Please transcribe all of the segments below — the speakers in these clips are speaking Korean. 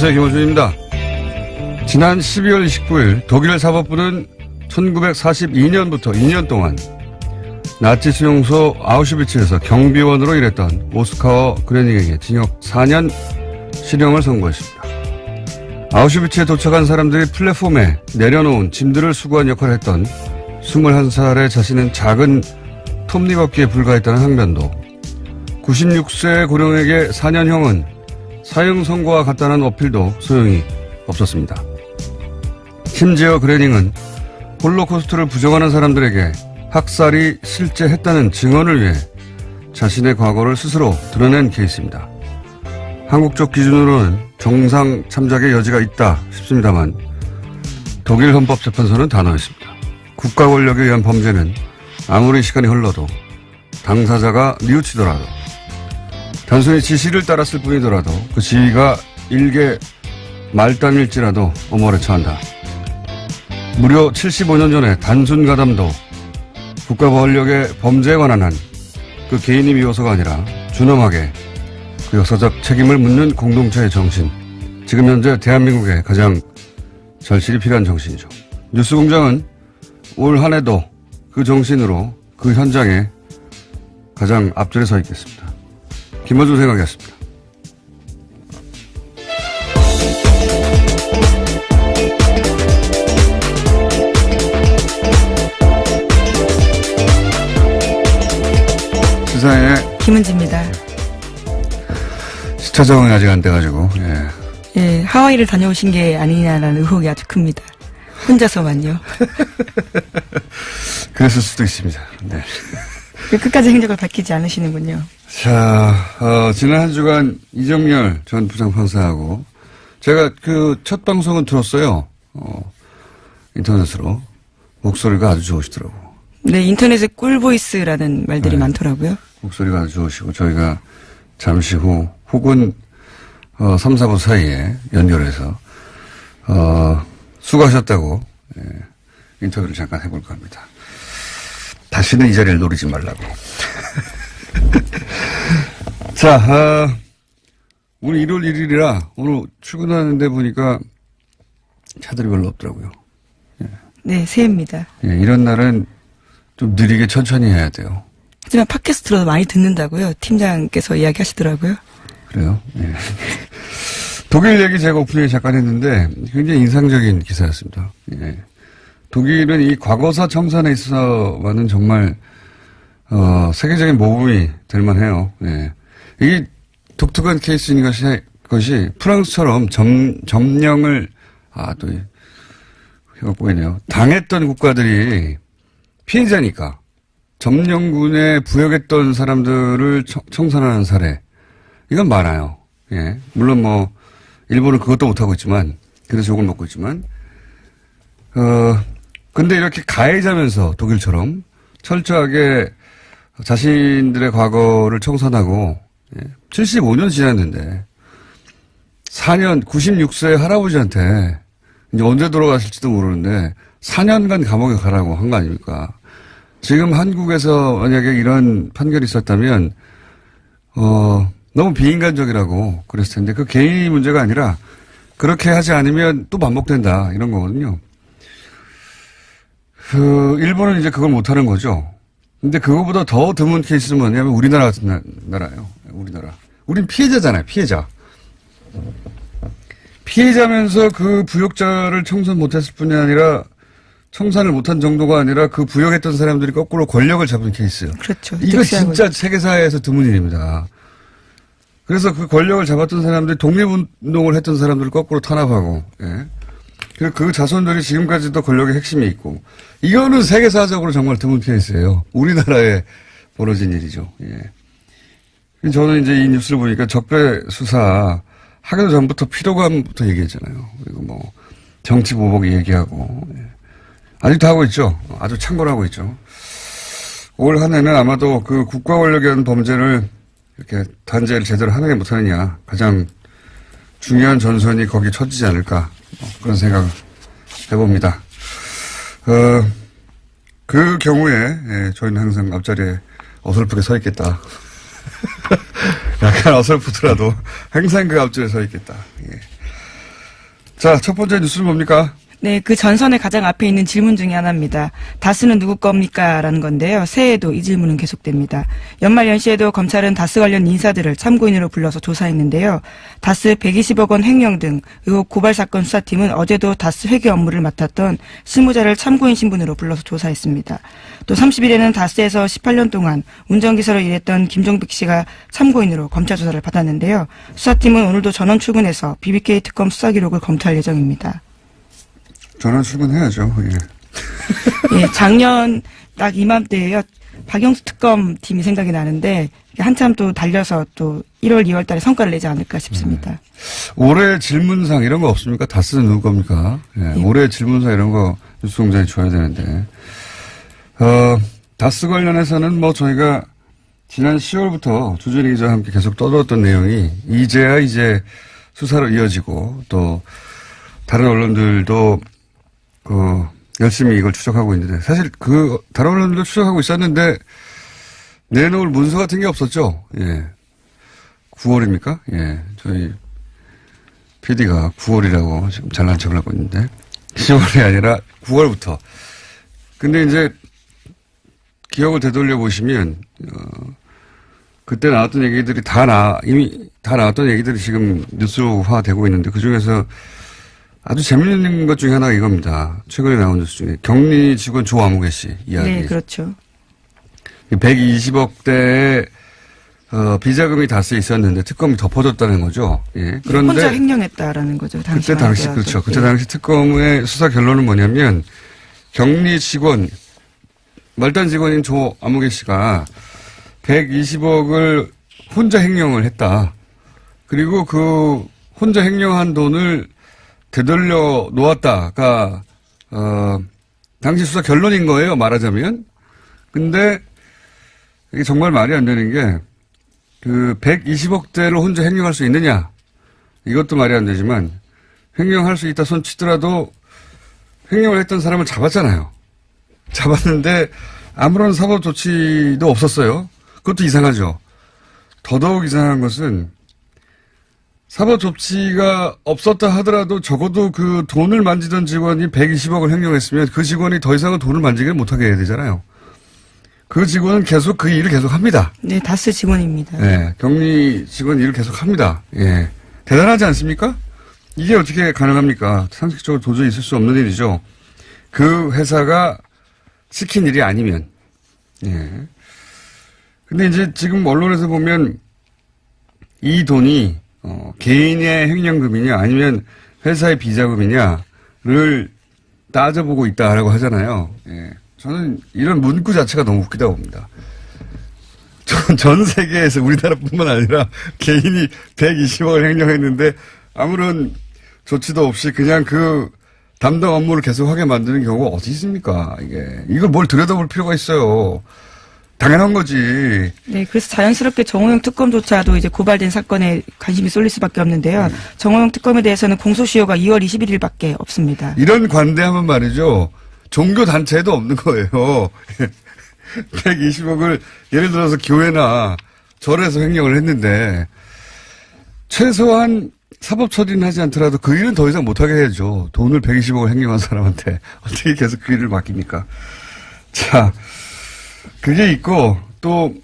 안녕하세요. 김호준입니다. 지난 12월 29일 독일 사법부는 1942년부터 2년 동안 나치 수용소 아우슈비츠에서 경비원으로 일했던 오스카어 그레닝에게 징역 4년 실형을 선고했습니다. 아우슈비츠에 도착한 사람들이 플랫폼에 내려놓은 짐들을 수거한 역할을 했던 21살의 자신은 작은 톱니바퀴에 불과했다는 항변도, 96세 고령에게 4년형은 사형 선고와 같다는 어필도 소용이 없었습니다. 심지어 그레닝은 홀로코스트를 부정하는 사람들에게 학살이 실제 했다는 증언을 위해 자신의 과거를 스스로 드러낸 케이스입니다. 한국 쪽 기준으로는 정상 참작의 여지가 있다 싶습니다만 독일 헌법재판소는 단호했습니다. 국가 권력에 의한 범죄는 아무리 시간이 흘러도 당사자가 뉘우치더라도, 단순히 지시를 따랐을 뿐이더라도 그 지위가 일개 말단일지라도 엄벌에 처한다. 무려 75년 전에 단순 가담도 국가 권력의 범죄에 관한 한 그 개인이 미워서가 아니라 준엄하게 그 역사적 책임을 묻는 공동체의 정신, 지금 현재 대한민국에 가장 절실히 필요한 정신이죠. 뉴스공장은 올 한 해도 그 정신으로 그 현장에 가장 앞줄에 서 있겠습니다. 김어준 생각이었습니다. 시사의 김은지입니다. 시차 적응이 아직 안 돼가지고, 예, 하와이를 다녀오신 게 아니냐라는 의혹이 아주 큽니다. 혼자서만요. 그랬을 수도 있습니다. 네. 끝까지 행적을 밝히지 않으시는군요. 자, 지난 한 주간 이정열 전 부장판사하고 제가 그 첫 방송은 들었어요. 인터넷으로. 목소리가 아주 좋으시더라고. 네, 인터넷에 꿀보이스라는 말들이 많더라고요. 목소리가 아주 좋으시고 저희가 잠시 후 혹은 3, 4분 사이에 연결해서 수고하셨다고 인터뷰를 잠깐 해볼까 합니다. 다시는 이 자리를 노리지 말라고. 자, 오늘 1월 1일이라 오늘 출근하는데 보니까 차들이 별로 없더라고요. 네, 새해입니다. 이런 날은 좀 느리게 천천히 해야 돼요. 하지만 팟캐스트로 많이 듣는다고요. 팀장께서 이야기하시더라고요. 그래요? 예. 독일 얘기 제가 오프닝에 잠깐 했는데 굉장히 인상적인 기사였습니다. 예. 독일은 이 과거사 청산에 있어서만은 정말 세계적인 모범이 될 만해요. 예. 이게 독특한 케이스인 것이 프랑스처럼 점령을 또 혀가 꼬이네요. 당했던 국가들이 피해자니까 점령군에 부역했던 사람들을 청산하는 사례, 이건 많아요. 예. 물론 일본은 그것도 못하고 있지만, 그래서 욕을 먹고 있지만, 근데 이렇게 가해자면서 독일처럼 철저하게 자신들의 과거를 청산하고, 75년 지났는데, 4년, 96세 할아버지한테, 이제 언제 돌아가실지도 모르는데, 4년간 감옥에 가라고 한 거 아닙니까? 지금 한국에서 만약에 이런 판결이 있었다면, 너무 비인간적이라고 그랬을 텐데, 그 개인이 문제가 아니라, 그렇게 하지 않으면 또 반복된다, 이런 거거든요. 일본은 이제 그걸 못하는 거죠. 근데 그거보다 더 드문 케이스는 뭐냐면 우리나라 같은 나라예요. 우리나라. 우린 피해자잖아요, 피해자. 피해자면서 그 부역자를 청산 못했을 뿐이 아니라 청산을 못한 정도가 아니라 그 부역했던 사람들이 거꾸로 권력을 잡은 케이스. 그렇죠. 이거 진짜 세계사회에서 드문 일입니다. 그래서 그 권력을 잡았던 사람들이 독립운동을 했던 사람들을 거꾸로 탄압하고, 예. 그리고 그 자손들이 지금까지도 권력의 핵심에 있고, 이거는 세계사적으로 정말 드문 케이스예요. 우리나라에 벌어진 일이죠. 예. 저는 이제 이 뉴스를 보니까 적폐 수사 하기도 전부터 피로감부터 얘기했잖아요. 그리고 정치 보복 얘기하고, 예. 아직도 하고 있죠. 아주 창궐하고 있죠. 올 한 해는 아마도 그 국가 권력에 의한 범죄를 이렇게 단죄를 제대로 하느냐 못하느냐 가장 중요한 전선이 거기 쳐지지 않을까, 그런 생각을 해봅니다. 그 경우에 저희는 항상 앞자리에 어설프게 서 있겠다. 약간 어설프더라도 항상 그 앞줄에 서 있겠다. 예. 자, 첫 번째 뉴스는 뭡니까? 네, 그 전선의 가장 앞에 있는 질문 중에 하나입니다. 다스는 누구 겁니까? 라는 건데요. 새해에도 이 질문은 계속됩니다. 연말 연시에도 검찰은 다스 관련 인사들을 참고인으로 불러서 조사했는데요. 다스 120억 원 횡령 등 의혹 고발 사건 수사팀은 어제도 다스 회계 업무를 맡았던 실무자를 참고인 신분으로 불러서 조사했습니다. 또 30일에는 다스에서 18년 동안 운전기사로 일했던 김종บิ๊ 씨가 참고인으로 검찰 조사를 받았는데요. 수사팀은 오늘도 전원 출근해서 BBK 특검 수사 기록을 검토할 예정입니다. 전원 출근해야죠. 예. 예, 작년 딱 이맘때에요. 박영수 특검팀이 생각이 나는데 한참 또 달려서 또 1월, 2월 달에 성과를 내지 않을까 싶습니다. 올해 질문상 이런 거 없습니까? 다스는 누구 겁니까? 예, 예. 올해 질문상 이런 거 뉴스공장에 줘야 되는데. 다스 관련해서는 뭐 저희가 지난 10월부터 주준희 기자와 함께 계속 떠들었던 내용이 이제야 이제 수사로 이어지고 또 다른 언론들도 열심히 이걸 추적하고 있는데, 사실 다른 언론들도 추적하고 있었는데, 내놓을 문서 같은 게 없었죠? 예. 9월입니까? 예. 저희, PD가 9월이라고 지금 잘난 척을 하고 있는데, 10월이 아니라 9월부터. 근데 이제, 기억을 되돌려 보시면, 그때 나왔던 얘기들이 이미 다 나왔던 얘기들이 지금 뉴스화 되고 있는데, 그 중에서 아주 재밌는 것 중에 하나가 이겁니다. 최근에 나온 뉴스 중에 경리 직원 조아무개 씨 이야기. 네, 그렇죠. 120억대의 비자금이 다스에 있었는데 특검이 덮어줬다는 거죠. 예. 그런데 혼자 횡령했다라는 거죠. 그때 당시 그렇죠. 그때 당시 특검의 수사 결론은 뭐냐면 경리 직원 말단 직원인 조아무개 씨가 120억을 혼자 횡령을 했다. 그리고 그 혼자 횡령한 돈을 되돌려 놓았다가, 당시 수사 결론인 거예요, 말하자면. 근데, 이게 정말 말이 안 되는 게, 120억대를 혼자 횡령할 수 있느냐. 이것도 말이 안 되지만, 횡령할 수 있다 손 치더라도, 횡령을 했던 사람을 잡았잖아요. 잡았는데, 아무런 사법 조치도 없었어요. 그것도 이상하죠. 더더욱 이상한 것은, 사법 조치가 없었다 하더라도 적어도 그 돈을 만지던 직원이 120억을 횡령했으면 그 직원이 더 이상은 돈을 만지기를 못하게 해야 되잖아요. 그 직원은 계속 그 일을 계속 합니다. 네, 다스 직원입니다. 네, 격리 직원 일을 계속 합니다. 예. 대단하지 않습니까? 이게 어떻게 가능합니까? 상식적으로 도저히 있을 수 없는 일이죠. 그 회사가 시킨 일이 아니면. 예. 근데 이제 지금 언론에서 보면 이 돈이 개인의 횡령금이냐 아니면 회사의 비자금이냐를 따져보고 있다라고 하잖아요. 예. 저는 이런 문구 자체가 너무 웃기다고 봅니다. 전 세계에서 우리나라뿐만 아니라 개인이 120억을 횡령했는데 아무런 조치도 없이 그냥 그 담당 업무를 계속하게 만드는 경우가 어디 있습니까? 이걸 뭘 들여다볼 필요가 있어요. 당연한 거지. 네, 그래서 자연스럽게 정호영 특검조차도 이제 고발된 사건에 관심이 쏠릴 수밖에 없는데요. 정호영 특검에 대해서는 공소시효가 2월 21일밖에 없습니다. 이런 관대하면 말이죠. 종교단체에도 없는 거예요. 120억을 예를 들어서 교회나 절에서 횡령을 했는데 최소한 사법 처리는 하지 않더라도 그 일은 더 이상 못하게 해야죠. 돈을 120억을 횡령한 사람한테 어떻게 계속 그 일을 맡깁니까? 자. 그게 있고, 또,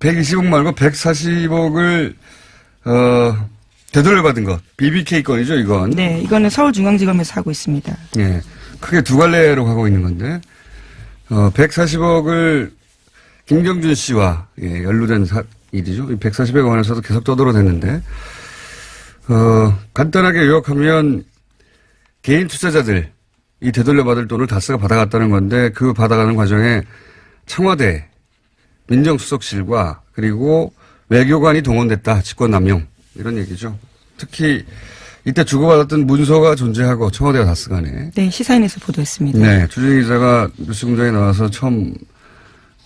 120억 말고 140억을, 되돌려받은 것. BBK 건이죠, 이건. 네, 이거는 서울중앙지검에서 하고 있습니다. 예. 크게 두 갈래로 가고 있는 건데, 140억을 김경준 씨와, 연루된 일이죠. 140억 원에서도 계속 떠들어댔는데, 간단하게 요약하면, 개인 투자자들이 되돌려받을 돈을 다스가 받아갔다는 건데, 그 받아가는 과정에 청와대 민정수석실과 그리고 외교관이 동원됐다. 직권남용. 이런 얘기죠. 특히 이때 주고받았던 문서가 존재하고 청와대와 다스 간에. 네, 시사인에서 보도했습니다. 네. 주진희 기자가 뉴스공장에 나와서 처음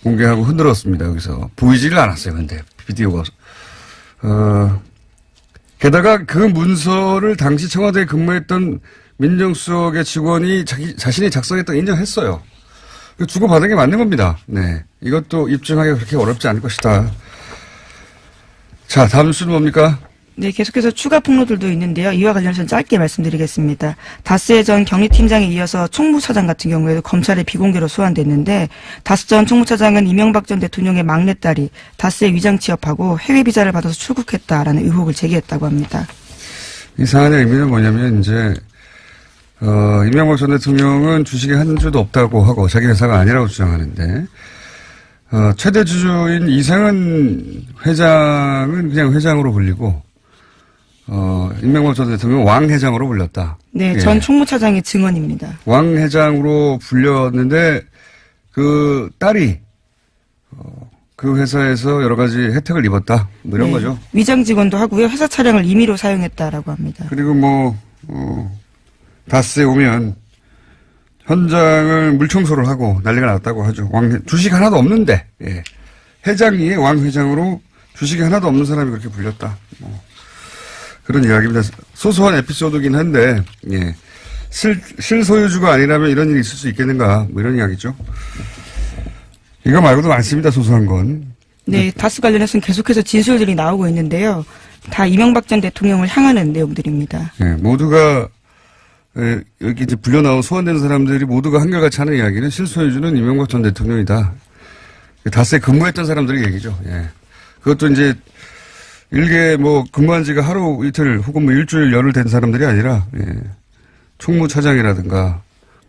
공개하고 흔들었습니다. 여기서. 보이지를 않았어요. 근데 비디오가. 게다가 그 문서를 당시 청와대에 근무했던 민정수석의 직원이 자신이 작성했다고 인정했어요. 주고받은 게 맞는 겁니다. 네. 이것도 입증하기가 그렇게 어렵지 않을 것이다. 자, 다음 뉴스는 뭡니까? 네, 계속해서 추가 폭로들도 있는데요. 이와 관련해서 짧게 말씀드리겠습니다. 다스의 전 경리팀장에 이어서 총무차장 같은 경우에도 검찰의 비공개로 소환됐는데 다스 전 총무차장은 이명박 전 대통령의 막내딸이 다스에 위장 취업하고 해외 비자를 받아서 출국했다라는 의혹을 제기했다고 합니다. 이 사안의 의미는 뭐냐면 이제 이명박 전 대통령은 주식에 한 주도 없다고 하고 자기 회사가 아니라고 주장하는데 최대 주주인 이상은 회장은 그냥 회장으로 불리고 이명박 전 대통령 왕 회장으로 불렸다. 네, 예. 전 총무차장의 증언입니다. 왕 회장으로 불렸는데 그 딸이 그 회사에서 여러 가지 혜택을 입었다. 뭐 이런 네, 거죠. 위장 직원도 하고요. 회사 차량을 임의로 사용했다라고 합니다. 그리고 다스에 오면 현장을 물청소를 하고 난리가 났다고 하죠. 주식 하나도 없는데, 예. 회장이 왕 회장으로 주식이 하나도 없는 사람이 그렇게 불렸다. 그런 이야기입니다. 소소한 에피소드긴 한데, 예. 실소유주가 아니라면 이런 일이 있을 수 있겠는가, 뭐 이런 이야기죠. 이거 말고도 많습니다, 소소한 건. 네, 다스 관련해서는 계속해서 진술들이 나오고 있는데요. 다 이명박 전 대통령을 향하는 내용들입니다. 예, 모두가, 여기 이제 불려나온 소환된 사람들이 모두가 한결같이 하는 이야기는 실소유주는 이명박 전 대통령이다. 다스에 근무했던 사람들의 얘기죠. 예. 그것도 이제 일개 근무한 지가 하루 이틀 혹은 일주일 열흘 된 사람들이 아니라, 예. 총무차장이라든가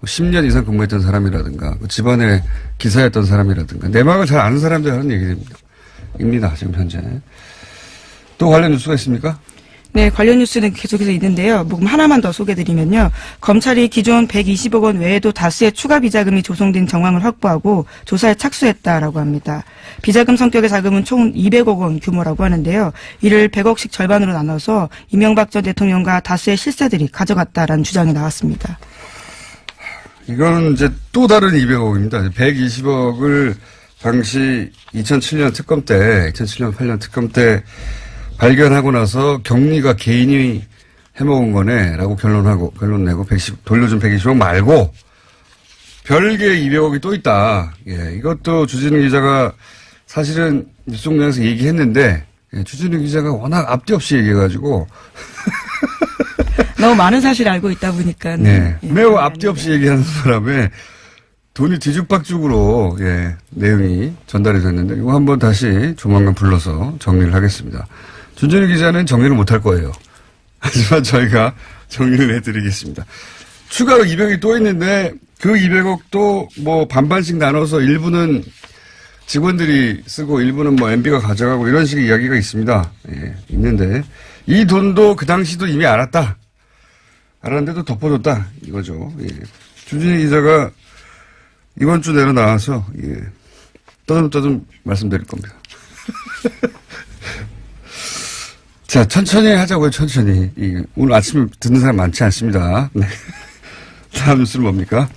10년 이상 근무했던 사람이라든가 집안의 기사였던 사람이라든가 내막을 잘 아는 사람들이 하는 얘기입니다. 지금 현재. 또 관련 뉴스가 있습니까? 네, 관련 뉴스는 계속해서 있는데요. 하나만 더 소개드리면요. 검찰이 기존 120억 원 외에도 다수의 추가 비자금이 조성된 정황을 확보하고 조사에 착수했다라고 합니다. 비자금 성격의 자금은 총 200억 원 규모라고 하는데요. 이를 100억씩 절반으로 나눠서 이명박 전 대통령과 다수의 실세들이 가져갔다라는 주장이 나왔습니다. 이거는 이제 또 다른 200억입니다. 120억을 당시 2007년 특검 때, 2007년 8년 특검 때 발견하고 나서 경리가 개인이 해먹은 거네라고 결론 내고 돌려준 120억 말고 별개의 200억이 또 있다. 예, 이것도 주진우 기자가 사실은 뉴스공장에서 얘기했는데 주진우 기자가 워낙 앞뒤 없이 얘기해가지고 너무 많은 사실을 알고 있다 보니까 네, 매우 앞뒤 없이 얘기하는 사람의 돈이 뒤죽박죽으로 내용이 전달이 됐는데 이거 한번 다시 조만간 불러서 정리를 하겠습니다. 준준희 기자는 정리를 못할 거예요. 하지만 저희가 정리를 해드리겠습니다. 추가로 200억이 또 있는데 그 200억도 반반씩 나눠서 일부는 직원들이 쓰고 일부는 MB가 가져가고 이런 식의 이야기가 있습니다. 예, 있는데 이 돈도 그 당시도 이미 알았는데도 덮어줬다 이거죠. 예. 준준희 기자가 이번 주 내로 나와서 떠듬떠듬 말씀드릴 겁니다. 자, 천천히 하자고요, 천천히. 오늘 아침에 듣는 사람 많지 않습니다. 네. 다음 뉴스는 뭡니까?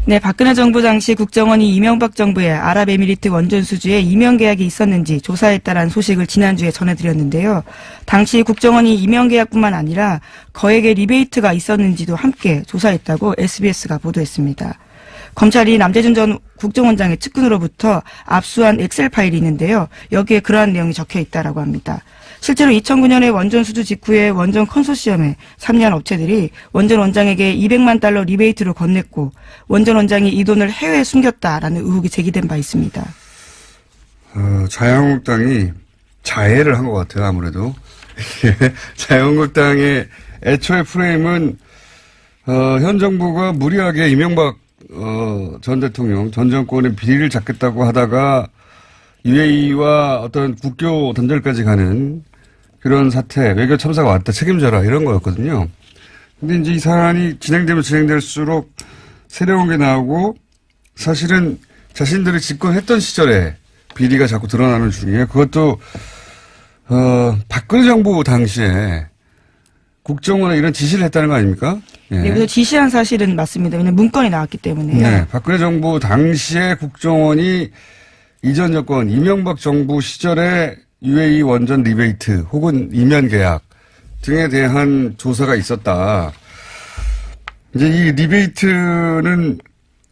네, 박근혜 정부 당시 국정원이 이명박 정부의 아랍에미리트 원전 수주에 임용 계약이 있었는지 조사했다라는 소식을 지난주에 전해드렸는데요. 당시 국정원이 임용 계약뿐만 아니라 거액의 리베이트가 있었는지도 함께 조사했다고 SBS가 보도했습니다. 검찰이 남재준 전 국정원장의 측근으로부터 압수한 엑셀 파일이 있는데요. 여기에 그러한 내용이 적혀 있다라고 합니다. 실제로 2009년에 원전 수주 직후에 원전 컨소시엄에 참여한 업체들이 원전 원장에게 200만 달러 리베이트를 건넸고 원전 원장이 이 돈을 해외에 숨겼다라는 의혹이 제기된 바 있습니다. 자유한국당이 자해를 한 것 같아요. 아무래도. 자유한국당의 애초의 프레임은 현 정부가 무리하게 이명박 전 대통령, 전 정권의 비리를 잡겠다고 하다가 UAE와 어떤 국교 단절까지 가는 그런 사태, 외교 참사가 왔다, 책임져라, 이런 거였거든요. 근데 이제 이 사안이 진행되면 진행될수록 새로운 게 나오고 사실은 자신들이 집권했던 시절에 비리가 자꾸 드러나는 중이에요. 그것도, 박근혜 정부 당시에 국정원에 이런 지시를 했다는 거 아닙니까? 예. 네, 그래서 지시한 사실은 맞습니다. 왜냐하면 문건이 나왔기 때문에요. 네, 박근혜 정부 당시에 국정원이 이전 정권 이명박 정부 시절에 UAE 원전 리베이트 혹은 이면 계약 등에 대한 조사가 있었다. 이제 이 리베이트는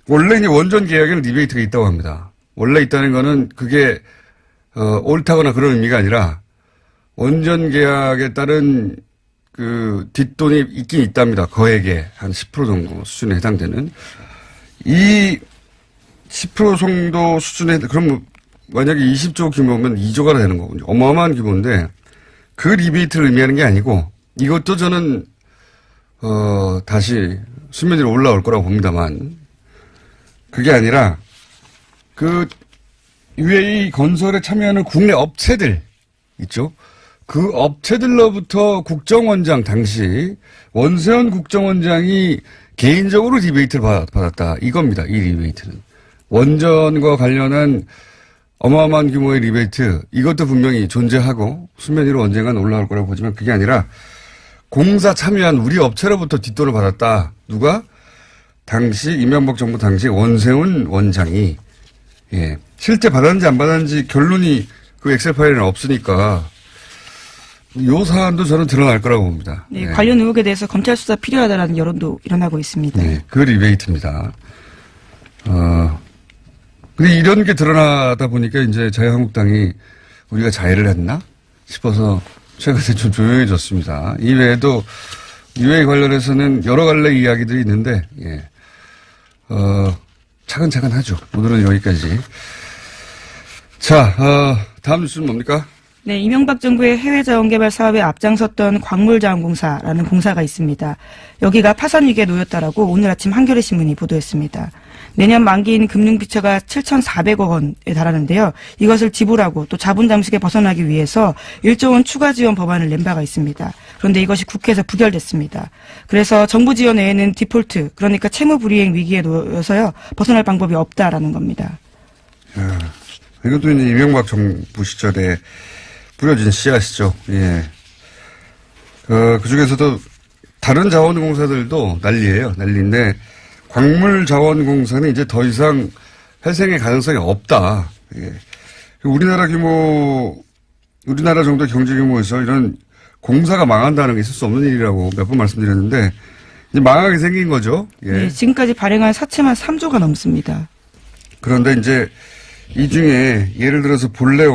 원래 이제 원전 계약에는 리베이트가 있다고 합니다. 원래 있다는 거는 그게 옳다거나 그런 의미가 아니라 원전 계약에 따른 그 뒷돈이 있긴 있답니다. 거액에 한 10% 정도 수준에 해당되는. 이 10% 정도 수준에, 그럼 만약에 20조 규모면 2조가 되는 거군요. 어마어마한 규모인데 그 리베이트를 의미하는 게 아니고 이것도 저는 다시 수면 위로 올라올 거라고 봅니다만 그게 아니라 그 UAE 건설에 참여하는 국내 업체들 있죠. 그 업체들로부터 국정원장 당시 원세훈 국정원장이 개인적으로 리베이트를 받았다. 이겁니다. 이 리베이트는. 원전과 관련한 어마어마한 규모의 리베이트 이것도 분명히 존재하고 수면 위로 언젠간 올라올 거라고 보지만 그게 아니라 공사 참여한 우리 업체로부터 뒷돈을 받았다. 누가? 당시 이명박 정부 당시 원세훈 원장이 예. 실제 받았는지 안 받았는지 결론이 그 엑셀 파일에는 없으니까 요 사안도 저는 드러날 거라고 봅니다. 네, 관련 의혹에 대해서 검찰 수사 필요하다라는 여론도 일어나고 있습니다. 네, 그 리베이트입니다. 근데 이런 게 드러나다 보니까 이제 자유한국당이 우리가 자해를 했나 싶어서 최근에 좀 조용해졌습니다. 이외에도 UA 관련해서는 여러 갈래 이야기들이 있는데, 예. 차근차근 하죠. 오늘은 여기까지. 자, 다음 뉴스는 뭡니까? 네, 이명박 정부의 해외 자원개발 사업에 앞장섰던 광물자원공사라는 공사가 있습니다. 여기가 파산 위기에 놓였다라고 오늘 아침 한겨레 신문이 보도했습니다. 내년 만기인 금융비처가 7,400억 원에 달하는데요. 이것을 지불하고 또 자본 잠식에 벗어나기 위해서 1조 원 추가 지원 법안을 낸 바가 있습니다. 그런데 이것이 국회에서 부결됐습니다. 그래서 정부 지원 외에는 디폴트, 그러니까 채무 불이행 위기에 놓여서요. 벗어날 방법이 없다라는 겁니다. 이것도 이제 이명박 정부 시절에 뿌려진 씨앗이죠. 예. 그 중에서도 다른 자원공사들도 난리예요. 난리인데 광물자원공사는 이제 더 이상 회생의 가능성이 없다. 예. 우리나라 정도 경제 규모에서 이런 공사가 망한다는 게 있을 수 없는 일이라고 몇 번 말씀드렸는데 이제 망하게 생긴 거죠. 예. 네, 지금까지 발행한 사채만 3조가 넘습니다. 그런데 이제 이 중에 예를 들어서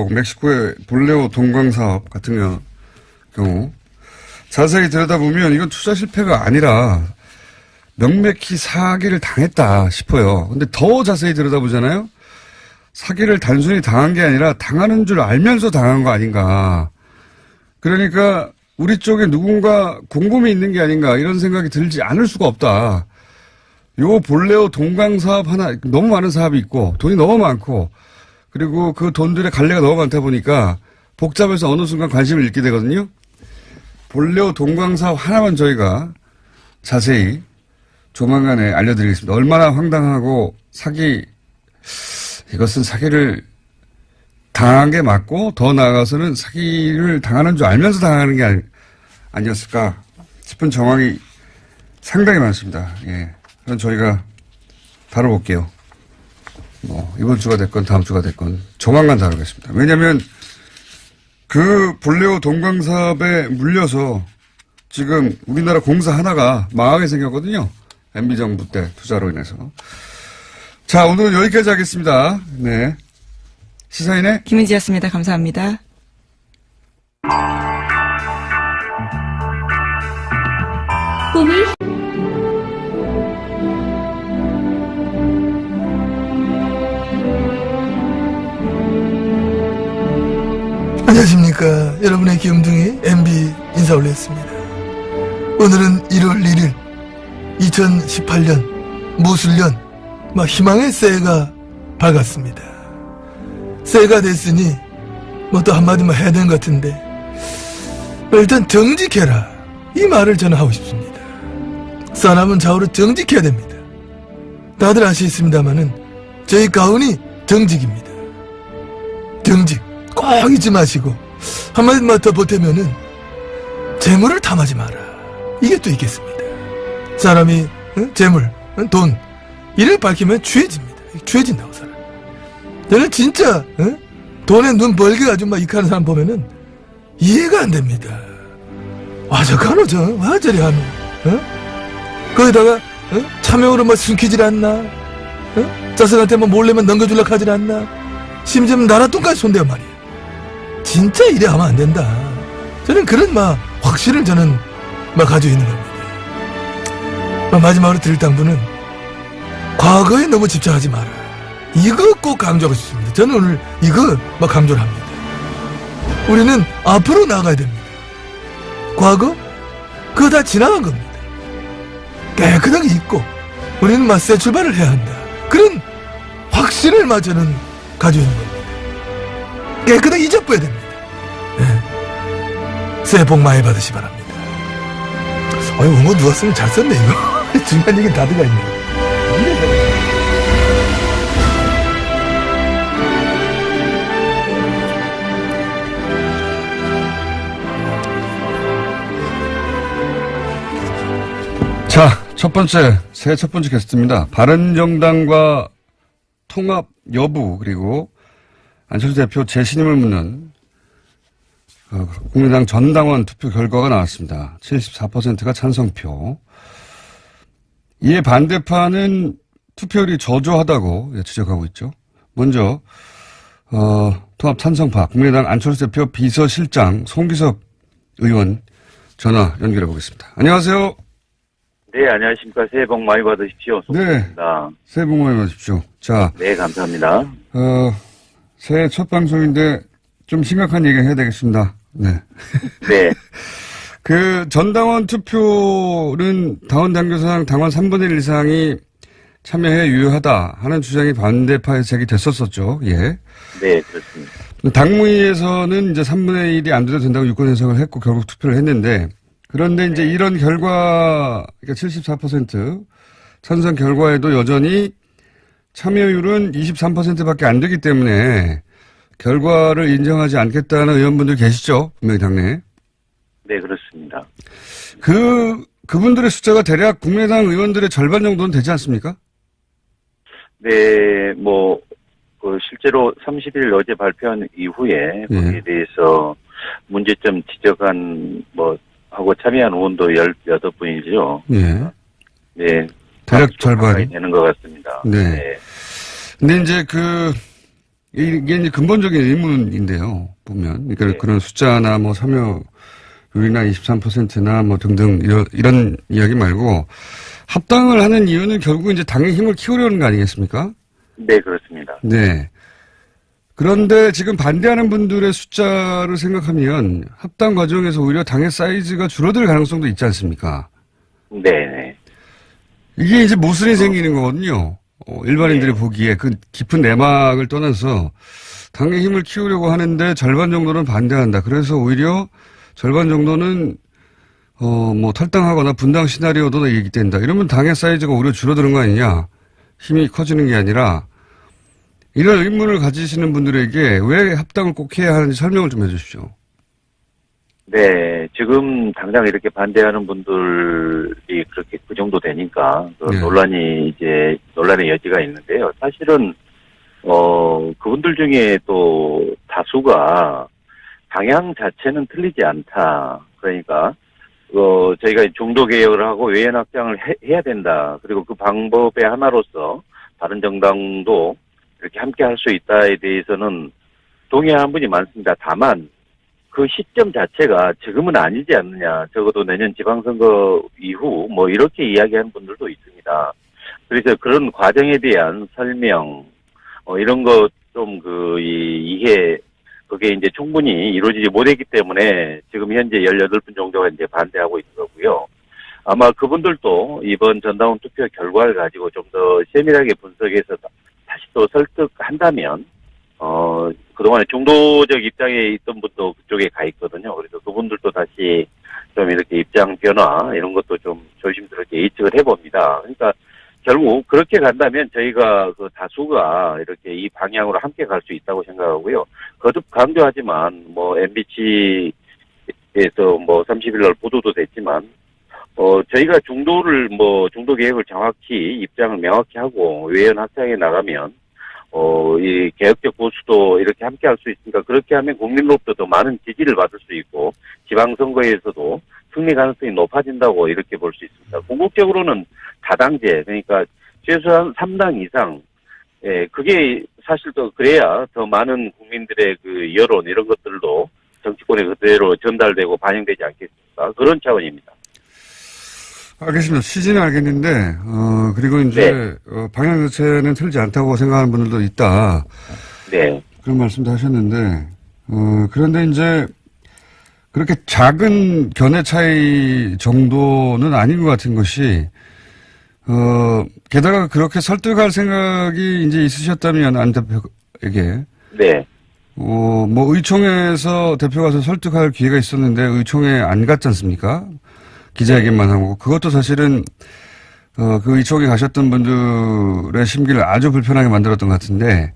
멕시코의 볼레오 동광 사업 같은 경우 자세히 들여다보면 이건 투자 실패가 아니라 명백히 사기를 당했다 싶어요. 근데 더 자세히 들여다보잖아요. 사기를 단순히 당한 게 아니라 당하는 줄 알면서 당한 거 아닌가. 그러니까 우리 쪽에 누군가 공범이 있는 게 아닌가 이런 생각이 들지 않을 수가 없다. 요 볼레오 동광 사업 하나 너무 많은 사업이 있고 돈이 너무 많고 그리고 그 돈들의 갈래가 너무 많다 보니까 복잡해서 어느 순간 관심을 잃게 되거든요. 볼레오 동광 사업 하나만 저희가 자세히 조만간에 알려드리겠습니다. 얼마나 황당하고 이것은 사기를 당한 게 맞고 더 나아가서는 사기를 당하는 줄 알면서 당하는 게 아니었을까 싶은 정황이 상당히 많습니다. 예. 그건 저희가 다뤄볼게요. 이번 주가 됐건 다음 주가 됐건 조만간 다루겠습니다. 왜냐하면 그 볼레오 동광 사업에 물려서 지금 우리나라 공사 하나가 망하게 생겼거든요. MB 정부 때 투자로 인해서. 자, 오늘은 여기까지 하겠습니다. 네. 시사인의 김은지였습니다. 감사합니다. 꿈이 안녕하십니까. 여러분의 귀염둥이 MB 인사 올렸습니다. 오늘은 1월 1일 2018년 무술년 희망의 새해가 밝았습니다. 새해가 됐으니 또 한마디만 해야 되는 것 같은데 일단 정직해라 이 말을 저는 하고 싶습니다. 사람은 좌우로 정직해야 됩니다. 다들 아시겠습니다마는 저희 가훈이 정직입니다. 정직 꼭 잊지 마시고 한마디만 더 보태면은 재물을 탐하지 마라. 이게 또 있겠습니다. 사람이 재물, 돈 이를 밝히면 취해집니다. 취해진다고 사람. 저는 진짜 돈에 눈 벌게 가지고 익하는 사람 보면은 이해가 안 됩니다. 저가노 저리 하노. 거기다가 차명으로 숨기질 않나? 자식한테 몰래만 넘겨주려고 하질 않나? 심지어 나라 돈까지 손대요 말이야. 진짜 이래 하면 안 된다. 저는 그런 확신을 저는 가지고 있는 겁니다. 마지막으로 드릴 당부는 과거에 너무 집착하지 마라. 이거 꼭 강조하고 싶습니다. 저는 오늘 이거 강조를 합니다. 우리는 앞으로 나아가야 됩니다. 과거? 그거 다 지나간 겁니다. 깨끗하게 잊고 우리는 새 출발을 해야 한다. 그런 확신을 저는 가지고 있는 겁니다. 깨끗하게 잊어버려야 됩니다. 네. 새해 복 많이 받으시 바랍니다. 응원 누가 쓰면 잘 썼네 이거. 중요한 얘기 다 들어가 있네. 자, 새해 첫 번째 게스트입니다. 바른정당과 통합 여부, 그리고 안철수 대표 재신임을 묻는 국민의당 전당원 투표 결과가 나왔습니다. 74%가 찬성표. 이에 반대파는 투표율이 저조하다고 지적하고 있죠. 먼저 통합 찬성파 국민의당 안철수 대표 비서실장 송기섭 의원 전화 연결해 보겠습니다. 안녕하세요. 네, 안녕하십니까. 새해 복 많이 받으십시오. 송기섭입니다. 네, 새해 복 많이 받으십시오. 자, 네, 감사합니다. 새해 첫 방송인데 좀 심각한 얘기 해야 되겠습니다. 네. 네. 그 전당원 투표는 당원 당규상 당원 3분의 1 이상이 참여해 유효하다 하는 주장이 반대파에 제기됐었었죠. 예. 네, 그렇습니다. 당무위에서는 이제 3분의 1이 안 돼도 된다고 유권 해석을 했고 결국 투표를 했는데, 그런데 이제 이런 결과, 그러니까 74% 찬성 결과에도 여전히 참여율은 23%밖에 안 되기 때문에 결과를 인정하지 않겠다는 의원분들 계시죠? 분명히 당내에. 네, 그렇습니다. 그분들의 숫자가 대략 국민의당 의원들의 절반 정도는 되지 않습니까? 네, 실제로 30일 어제 발표한 이후에 거기에 대해서 문제점 지적한 하고 참여한 의원도 18분이죠. 예. 네. 대략 절반이 되는 것 같습니다. 네. 네. 근데 이제 이게 이제 근본적인 의문인데요. 보면. 그러니까 네. 그런 숫자나 참여율이나 23%나 등등 이런 이야기 말고 합당을 하는 이유는 결국 이제 당의 힘을 키우려는 거 아니겠습니까? 네, 그렇습니다. 네. 그런데 지금 반대하는 분들의 숫자를 생각하면 합당 과정에서 오히려 당의 사이즈가 줄어들 가능성도 있지 않습니까? 네. 이게 이제 모순이 생기는 거거든요. 일반인들이 보기에 그 깊은 내막을 떠나서 당의 힘을 키우려고 하는데 절반 정도는 반대한다. 그래서 오히려 절반 정도는 탈당하거나 분당 시나리오도 얘기된다. 이러면 당의 사이즈가 오히려 줄어드는 거 아니냐. 힘이 커지는 게 아니라 이런 의문을 가지시는 분들에게 왜 합당을 꼭 해야 하는지 설명을 좀 해주십시오. 네, 지금 당장 이렇게 반대하는 분들이 그렇게 그 정도 되니까 네. 논란의 여지가 있는데요. 사실은 그분들 중에 또 다수가 방향 자체는 틀리지 않다. 그러니까 저희가 중도 개혁을 하고 외연 확장을 해야 된다. 그리고 그 방법의 하나로서 바른정당도 이렇게 함께 할 수 있다에 대해서는 동의하는 분이 많습니다. 다만 그 시점 자체가 지금은 아니지 않느냐. 적어도 내년 지방선거 이후 이렇게 이야기하는 분들도 있습니다. 그래서 그런 과정에 대한 설명 이런 거 좀 이해 그게 이제 충분히 이루어지지 못했기 때문에 지금 현재 18분 정도가 이제 반대하고 있는 거고요. 아마 그분들도 이번 전당원 투표 결과를 가지고 좀 더 세밀하게 분석해서 다시 또 설득한다면 그동안에 중도적 입장에 있던 분도 그쪽에 가 있거든요. 그래서 그분들도 다시 좀 이렇게 입장 변화 이런 것도 좀 조심스럽게 예측을 해봅니다. 그러니까 결국 그렇게 간다면 저희가 그 다수가 이렇게 이 방향으로 함께 갈 수 있다고 생각하고요. 거듭 강조하지만 MBC에서 30일 날 보도도 됐지만 저희가 중도 계획을 정확히 입장을 명확히 하고 외연 확장해 나가면 이 개혁적 보수도 이렇게 함께 할 수 있으니까 그렇게 하면 국민으로부터 더 많은 지지를 받을 수 있고 지방선거에서도 승리 가능성이 높아진다고 이렇게 볼 수 있습니다. 궁극적으로는 다당제, 그러니까 최소한 3당 이상, 그게 사실 또 그래야 더 많은 국민들의 그 여론 이런 것들도 정치권에 그대로 전달되고 반영되지 않겠습니까? 그런 차원입니다. 알겠습니다. 취지는 알겠는데, 그리고 이제, 방향 자체는 틀리지 않다고 생각하는 분들도 있다. 네. 그런 말씀도 하셨는데, 그런데 이제, 그렇게 작은 견해 차이 정도는 아닌 것 같은 것이, 게다가 그렇게 설득할 생각이 이제 있으셨다면, 안 대표에게. 네. 뭐, 의총에서 대표 가서 설득할 기회가 있었는데, 의총에 안 갔지 않습니까? 기자회견만 하고. 그것도 사실은, 그 의총에 가셨던 분들의 심기를 아주 불편하게 만들었던 것 같은데.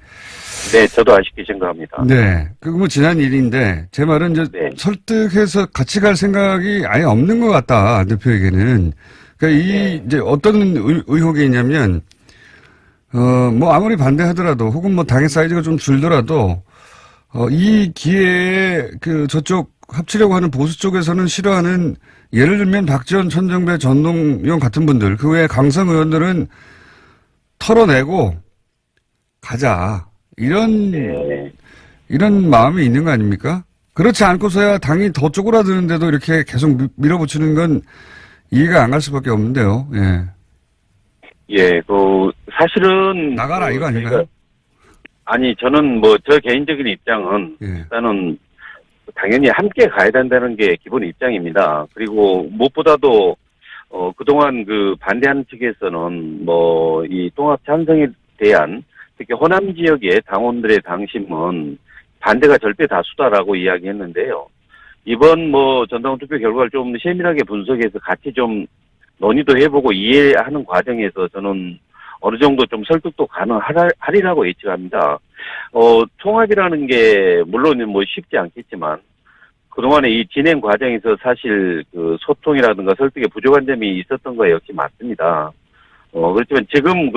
네, 저도 아쉽게 생각합니다. 네. 그거 뭐 지난 일인데, 제 말은 이제 네. 설득해서 같이 갈 생각이 아예 없는 것 같다, 안 대표에게는. 그러니까 이제 어떤 의혹이 있냐면, 뭐 아무리 반대하더라도, 혹은 뭐 당의 사이즈가 좀 줄더라도, 이 기회에 저쪽 합치려고 하는 보수 쪽에서는 싫어하는, 예를 들면 박지원, 천정배, 전동영 같은 분들, 그 외에 강성 의원들은 털어내고 가자. 이런 마음이 있는 거 아닙니까? 그렇지 않고서야 당이 더 쪼그라드는데도 이렇게 계속 밀어붙이는 건 이해가 안 갈 수밖에 없는데요. 예. 예, 사실은. 나가라, 이거 아닌가요? 아니, 저는 저 개인적인 입장은, 예. 일단은, 당연히 함께 가야 된다는 게 기본 입장입니다. 그리고 무엇보다도, 그동안 반대하는 측에서는, 이 통합 찬성에 대한, 특히 호남 지역의 당원들의 당심은 반대가 절대 다수다라고 이야기했는데요. 이번 전당 투표 결과를 좀 세밀하게 분석해서 같이 좀 논의도 해보고 이해하는 과정에서 저는 어느 정도 좀 설득도 가능하리라고 예측합니다. 통합이라는 게 물론 쉽지 않겠지만 그동안의 이 진행 과정에서 사실 소통이라든가 설득에 부족한 점이 있었던 거 역시 맞습니다. 그렇지만 지금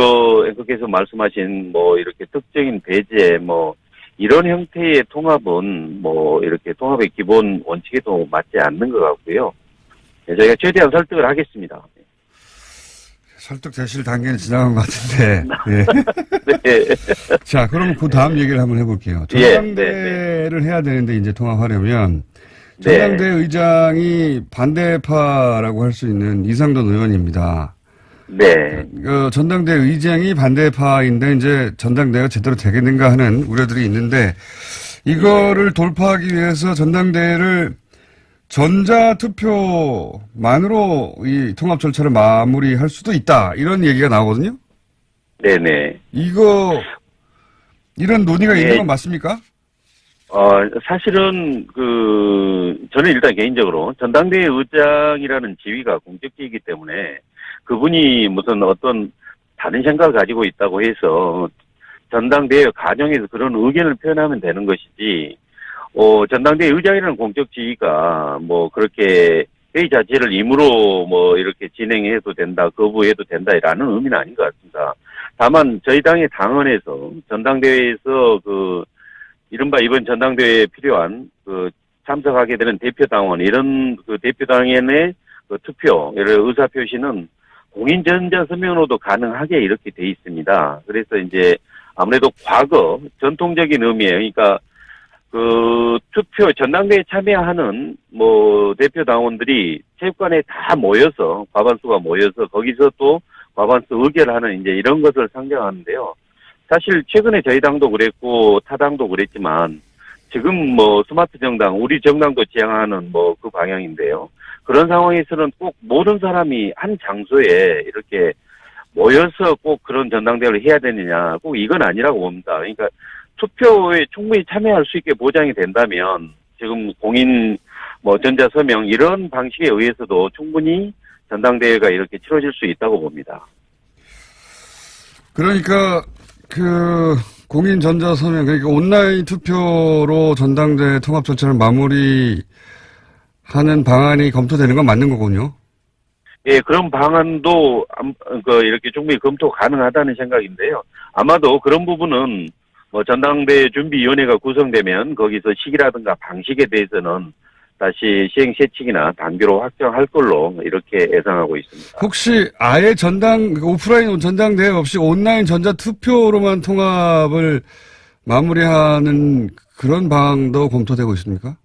앵커께서 말씀하신 이렇게 특정인 배제 이런 형태의 통합은 이렇게 통합의 기본 원칙에도 맞지 않는 것 같고요. 네, 저희가 최대한 설득을 하겠습니다. 설득되실 단계는 지나간 것 같은데. 예. 네. 자, 그럼 그 다음 얘기를 한번 해볼게요. 전당대회를 해야 되는데 이제 통합하려면 전당대 의장이 반대파라고 할 수 있는 이상돈 의원입니다. 네. 전당대 의장이 반대파인데 이제 전당대회가 제대로 되겠는가 하는 우려들이 있는데 이거를 돌파하기 위해서 전당대회를 전자투표만으로 이 통합 절차를 마무리할 수도 있다. 이런 얘기가 나오거든요. 네네. 이런 논의가 있는 건 맞습니까? 사실은 저는 일단 개인적으로 전당대회 의장이라는 지위가 공적지이기 때문에 그분이 무슨 어떤 다른 생각을 가지고 있다고 해서 전당대회 과정에서 그런 의견을 표현하면 되는 것이지, 전당대회 의장이라는 공적 지위가 그렇게 회의 자체를 임으로 이렇게 진행해도 된다, 거부해도 된다라는 의미는 아닌 것 같습니다. 다만 저희 당의 당헌에서 전당대회에서 이른바 이번 전당대회에 필요한 참석하게 되는 대표당원 이런 대표당원의 투표, 의사표시는 공인 전자서면으로도 가능하게 이렇게 돼 있습니다. 그래서 이제 아무래도 과거 전통적인 의미예요. 그러니까 투표 전당대회에 참여하는 대표 당원들이 체육관에 다 모여서 과반수가 모여서 거기서 또 과반수 의결하는 이제 이런 것을 상정하는데요. 사실 최근에 저희 당도 그랬고 타 당도 그랬지만 지금 스마트 정당 우리 정당도 지향하는 그 방향인데요. 그런 상황에서는 꼭 모든 사람이 한 장소에 이렇게 모여서 꼭 그런 전당대회를 해야 되느냐, 꼭 이건 아니라고 봅니다. 그러니까 투표에 충분히 참여할 수 있게 보장이 된다면 지금 공인 전자서명 이런 방식에 의해서도 충분히 전당대회가 이렇게 치러질 수 있다고 봅니다. 그러니까 공인 전자서명, 그러니까 온라인 투표로 전당대회 통합 절차를 마무리하는 방안이 검토되는 건 맞는 거군요. 예, 그런 방안도 이렇게 충분히 검토 가능하다는 생각인데요. 아마도 그런 부분은 전당대회 준비위원회가 구성되면 거기서 시기라든가 방식에 대해서는 다시 시행 세칙이나 단계로 확정할 걸로 이렇게 예상하고 있습니다. 혹시 아예 오프라인 전당대회 없이 온라인 전자투표로만 통합을 마무리하는 그런 방안도 검토되고 있습니까?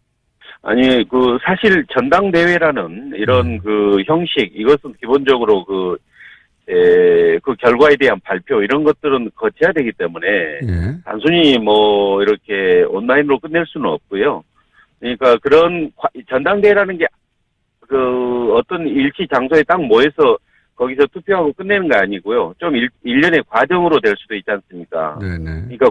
아니, 사실 전당대회라는 이런 형식, 이것은 기본적으로 그 결과에 대한 발표, 이런 것들은 거쳐야 되기 때문에, 예. 단순히 이렇게 온라인으로 끝낼 수는 없고요. 그러니까 전당대회라는 게 어떤 일치 장소에 딱 모여서 거기서 투표하고 끝내는 거 아니고요. 좀 일련의 과정으로 될 수도 있지 않습니까? 네네. 그러니까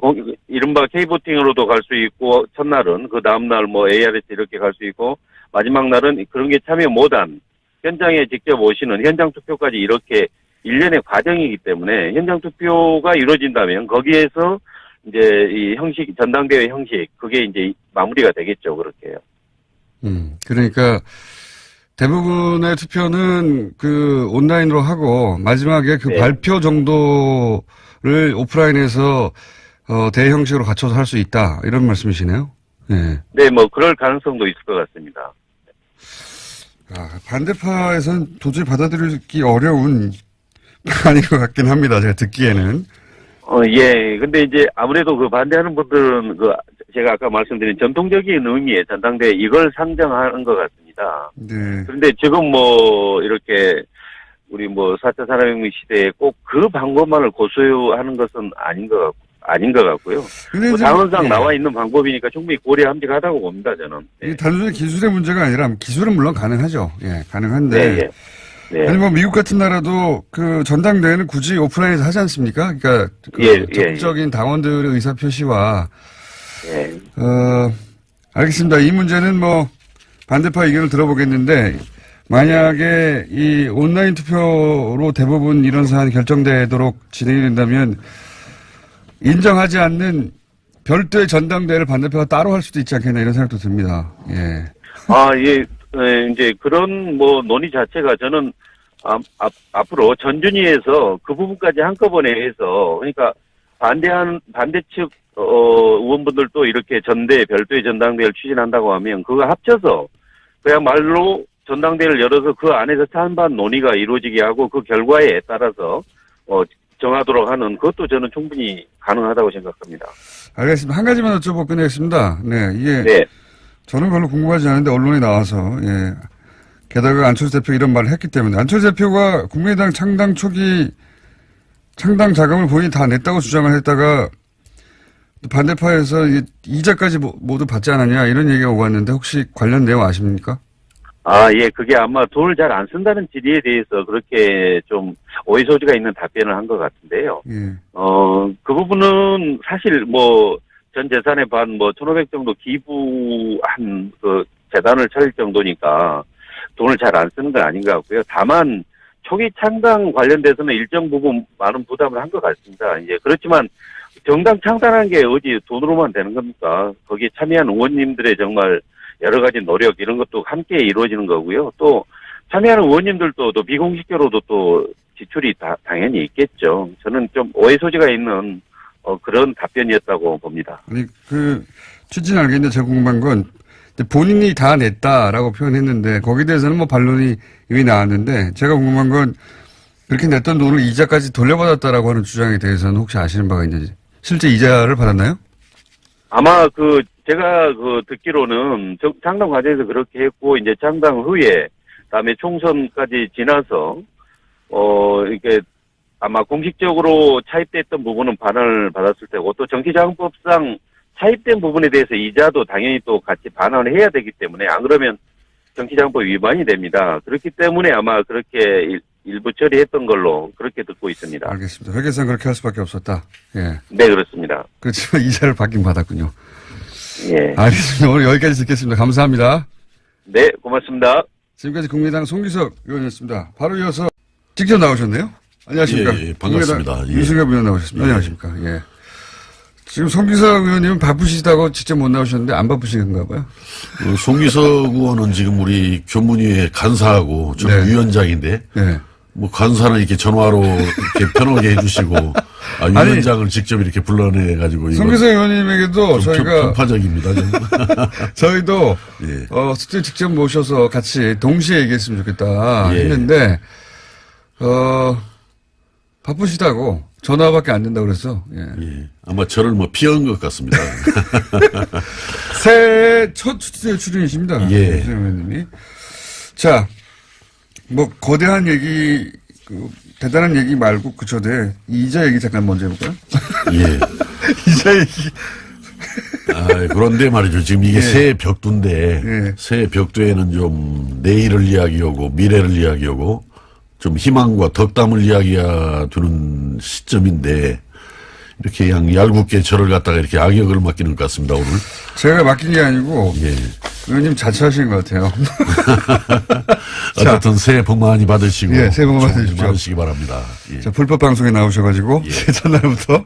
이른바 K보팅으로도 갈 수 있고, 첫날은 그 다음날 ARS 이렇게 갈 수 있고, 마지막 날은 그런 게 참여 못한 현장에 직접 오시는 현장 투표까지 이렇게 일련의 과정이기 때문에 현장 투표가 이루어진다면 거기에서 이제 이 형식, 전당대회 형식, 그게 이제 마무리가 되겠죠. 그렇게요. 그러니까 대부분의 투표는 온라인으로 하고 마지막에 네. 발표 정도를 오프라인에서 대형식으로 갖춰서 할 수 있다. 이런 말씀이시네요. 네. 네, 그럴 가능성도 있을 것 같습니다. 반대파에서는 도저히 받아들이기 어려운 아닌 것 같긴 합니다. 제가 듣기에는. 예. 근데 이제 아무래도 반대하는 분들은 제가 아까 말씀드린 전통적인 의미의 전당대회 이걸 상정하는 것 같습니다. 네. 그런데 지금 이렇게 우리 4차 산업혁명 시대에 꼭 그 방법만을 고수하는 것은 아닌 것 같고요. 당헌상 예. 나와 있는 방법이니까 충분히 고려함직하다고 봅니다, 저는. 이게 단순히 기술의 문제가 아니라 기술은 물론 가능하죠. 예, 가능한데. 네, 네. 아니 미국 같은 나라도 전당대회는 굳이 오프라인에서 하지 않습니까? 그러니까 적극적인 당원들의 의사 표시와 예. 알겠습니다. 이 문제는 반대파 의견을 들어보겠는데 만약에 이 온라인 투표로 대부분 이런 사안이 결정되도록 진행이 된다면 인정하지 않는 별도의 전당대회를 반대파가 따로 할 수도 있지 않겠나 이런 생각도 듭니다. 예. 예. 이제 그런 논의 자체가 저는 앞으로 전준위에서 그 부분까지 한꺼번에 해서 그러니까 반대측 의원분들도 이렇게 별도의 전당대회를 추진한다고 하면 그거 합쳐서 그야말로 전당대회를 열어서 그 안에서 찬반 논의가 이루어지게 하고 그 결과에 따라서 정하도록 하는 그것도 저는 충분히 가능하다고 생각합니다. 알겠습니다. 한 가지만 여쭤보고 끝내겠습니다. 네, 이게 네. 저는 별로 궁금하지 않은데 언론에 나와서 예. 게다가 안철수 대표 이런 말을 했기 때문에 안철수 대표가 국민의당 창당 초기 창당 자금을 본인이 다 냈다고 주장을 했다가 반대파에서 이자까지 모두 받지 않았냐 이런 얘기가 오고 왔는데 혹시 관련 내용 아십니까? 예, 그게 아마 돈을 잘 안 쓴다는 질의에 대해서 그렇게 좀 오해 소지가 있는 답변을 한 것 같은데요. 예. 그 부분은 사실 전 재산의 반 1,500 정도 기부한 재단을 차릴 정도니까 돈을 잘 안 쓰는 건 아닌 것 같고요. 다만 초기 창당 관련돼서는 일정 부분 많은 부담을 한 것 같습니다. 이제 그렇지만 정당 창단한 게 어디 돈으로만 되는 겁니까? 거기에 참여한 의원님들의 정말 여러 가지 노력 이런 것도 함께 이루어지는 거고요. 또 참여하는 의원님들도 또 비공식적으로도 또 지출이 당연히 있겠죠. 저는 좀 오해 소지가 있는 그런 답변이었다고 봅니다. 아니 취지는 알겠는데 제가 궁금한 건 본인이 다 냈다라고 표현했는데 거기에 대해서는 반론이 이미 나왔는데 제가 궁금한 건 그렇게 냈던 돈을 이자까지 돌려받았다라고 하는 주장에 대해서는 혹시 아시는 바가 있는지 실제 이자를 받았나요? 아마 제가 듣기로는 창당 과정에서 그렇게 했고 이제 창당 후에 그다음에 총선까지 지나서 이렇게 아마 공식적으로 차입됐던 부분은 반환을 받았을 테고 또 정치자금법상 차입된 부분에 대해서 이자도 당연히 또 같이 반환을 해야 되기 때문에 안 그러면 정치자금법 위반이 됩니다. 그렇기 때문에 아마 그렇게 일부 처리했던 걸로 그렇게 듣고 있습니다. 알겠습니다. 회계상 그렇게 할 수밖에 없었다. 예. 네, 그렇습니다. 그렇지만 이자를 받긴 받았군요. 예. 알겠습니다. 오늘 여기까지 듣겠습니다. 감사합니다. 네, 고맙습니다. 지금까지 국민의당 송기석 의원이었습니다. 바로 이어서 직접 나오셨네요. 안녕하십니까. 예, 반갑습니다. 예. 유승엽 의원 나오셨습니다. 안녕하십니까. 예. 지금 송기석 의원님은 바쁘시다고 직접 못 나오셨는데 안 바쁘신가 봐요. 송기석 의원은 지금 우리 교문위에 간사하고 저는 위원장인데 네. 간사는 이렇게 전화로 이렇게 편하게 해주시고 위원장을 직접 이렇게 불러내가지고 송기석 의원님에게도 저희가 편파적입니다. 저희도 예. 스튜디오 직접 모셔서 같이 동시에 얘기했으면 좋겠다 예. 했는데 바쁘시다고 전화밖에 안 된다고 그래서. 예. 예. 아마 저를 뭐 피한 것 같습니다. 새해 첫 출연이십니다. 예. 의원님이. 자, 뭐 거대한 얘기, 대단한 얘기 말고 그 전에 이자 얘기 잠깐 먼저 해볼까요? 예. 이자 얘기. 그런데 말이죠. 지금 이게 예. 새해 벽두인데, 예. 새해 벽두에는 좀 내일을 이야기하고 미래를 이야기하고 좀 희망과 덕담을 이야기하는 시점인데, 이렇게 그냥 얄궂게 저를 갖다가 이렇게 악역을 맡기는 것 같습니다, 오늘. 제가 맡긴 게 아니고, 예. 의원님 자처하신 것 같아요. 어쨌든 새해 복 많이 받으시고. 예, 새해 복 많이 좋은 일 받으십시오. 많으시기 바랍니다. 예. 자, 불법 방송에 나오셔가지고, 전날부터.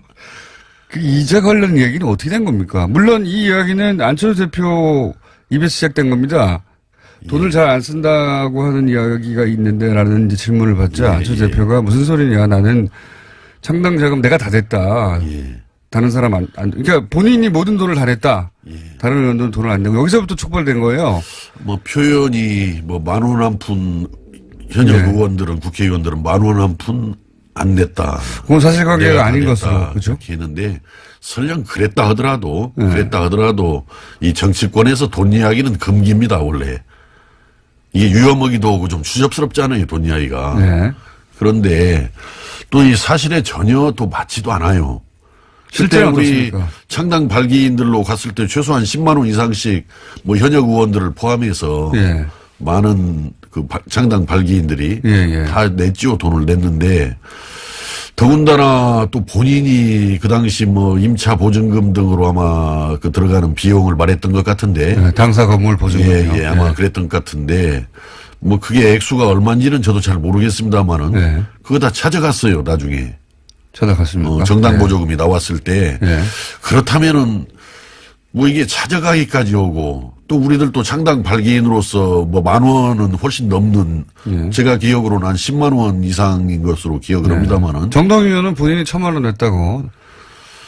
그 이자 관련 얘기는 어떻게 된 겁니까? 물론 이 이야기는 안철수 대표 입에서 시작된 겁니다. 돈을 잘 안 쓴다고 하는 이야기가 있는데 라는 이제 질문을 받자 안철수 대표가 무슨 소리냐 나는 창당 자금 내가 다 냈다. 예. 다른 사람 그러니까 본인이 모든 돈을 다 냈다. 다른 의원들은 돈을 안 내고 여기서부터 촉발된 거예요. 뭐 표현이 뭐 10,000원 한 푼 현역 네. 의원들은 국회의원들은 10,000원 한 푼 안 냈다. 그건 사실관계가 내가 아닌 다 것으로 냈다. 그렇죠? 그렇게 했는데 설령 그랬다 하더라도 네. 이 정치권에서 돈 이야기는 금기입니다 원래. 이게 유효먹이도 오고 좀 추접스럽잖아요 돈 이야기가. 네. 그런데 또 이 사실에 전혀 또 맞지도 않아요. 실제는 실제 우리 어떻습니까? 창당 발기인들로 갔을 때 최소한 10만 원 이상씩 뭐 현역 의원들을 포함해서 예. 많은 그 창당 발기인들이 예. 다 냈지요. 돈을 냈는데 더군다나 또 본인이 그 당시 뭐 임차 보증금 등으로 아마 그 들어가는 비용을 말했던 것 같은데 네, 당사 건물 보증금이요. 예, 아마 그랬던 것 같은데 뭐 그게 액수가 얼마인지는 저도 잘 모르겠습니다만은 네. 그거 다 찾아갔어요 나중에. 찾아갔습니까? 정당 네. 보조금이 나왔을 때 네. 그렇다면은 뭐 이게 찾아가기까지 오고 또 우리들 또 창당 발기인으로서 뭐 10,000원은 훨씬 넘는 네. 제가 기억으로는 한 10만 원 이상인 것으로 기억을 합니다만은 정당 의원은 본인이 1,000만 원 냈다고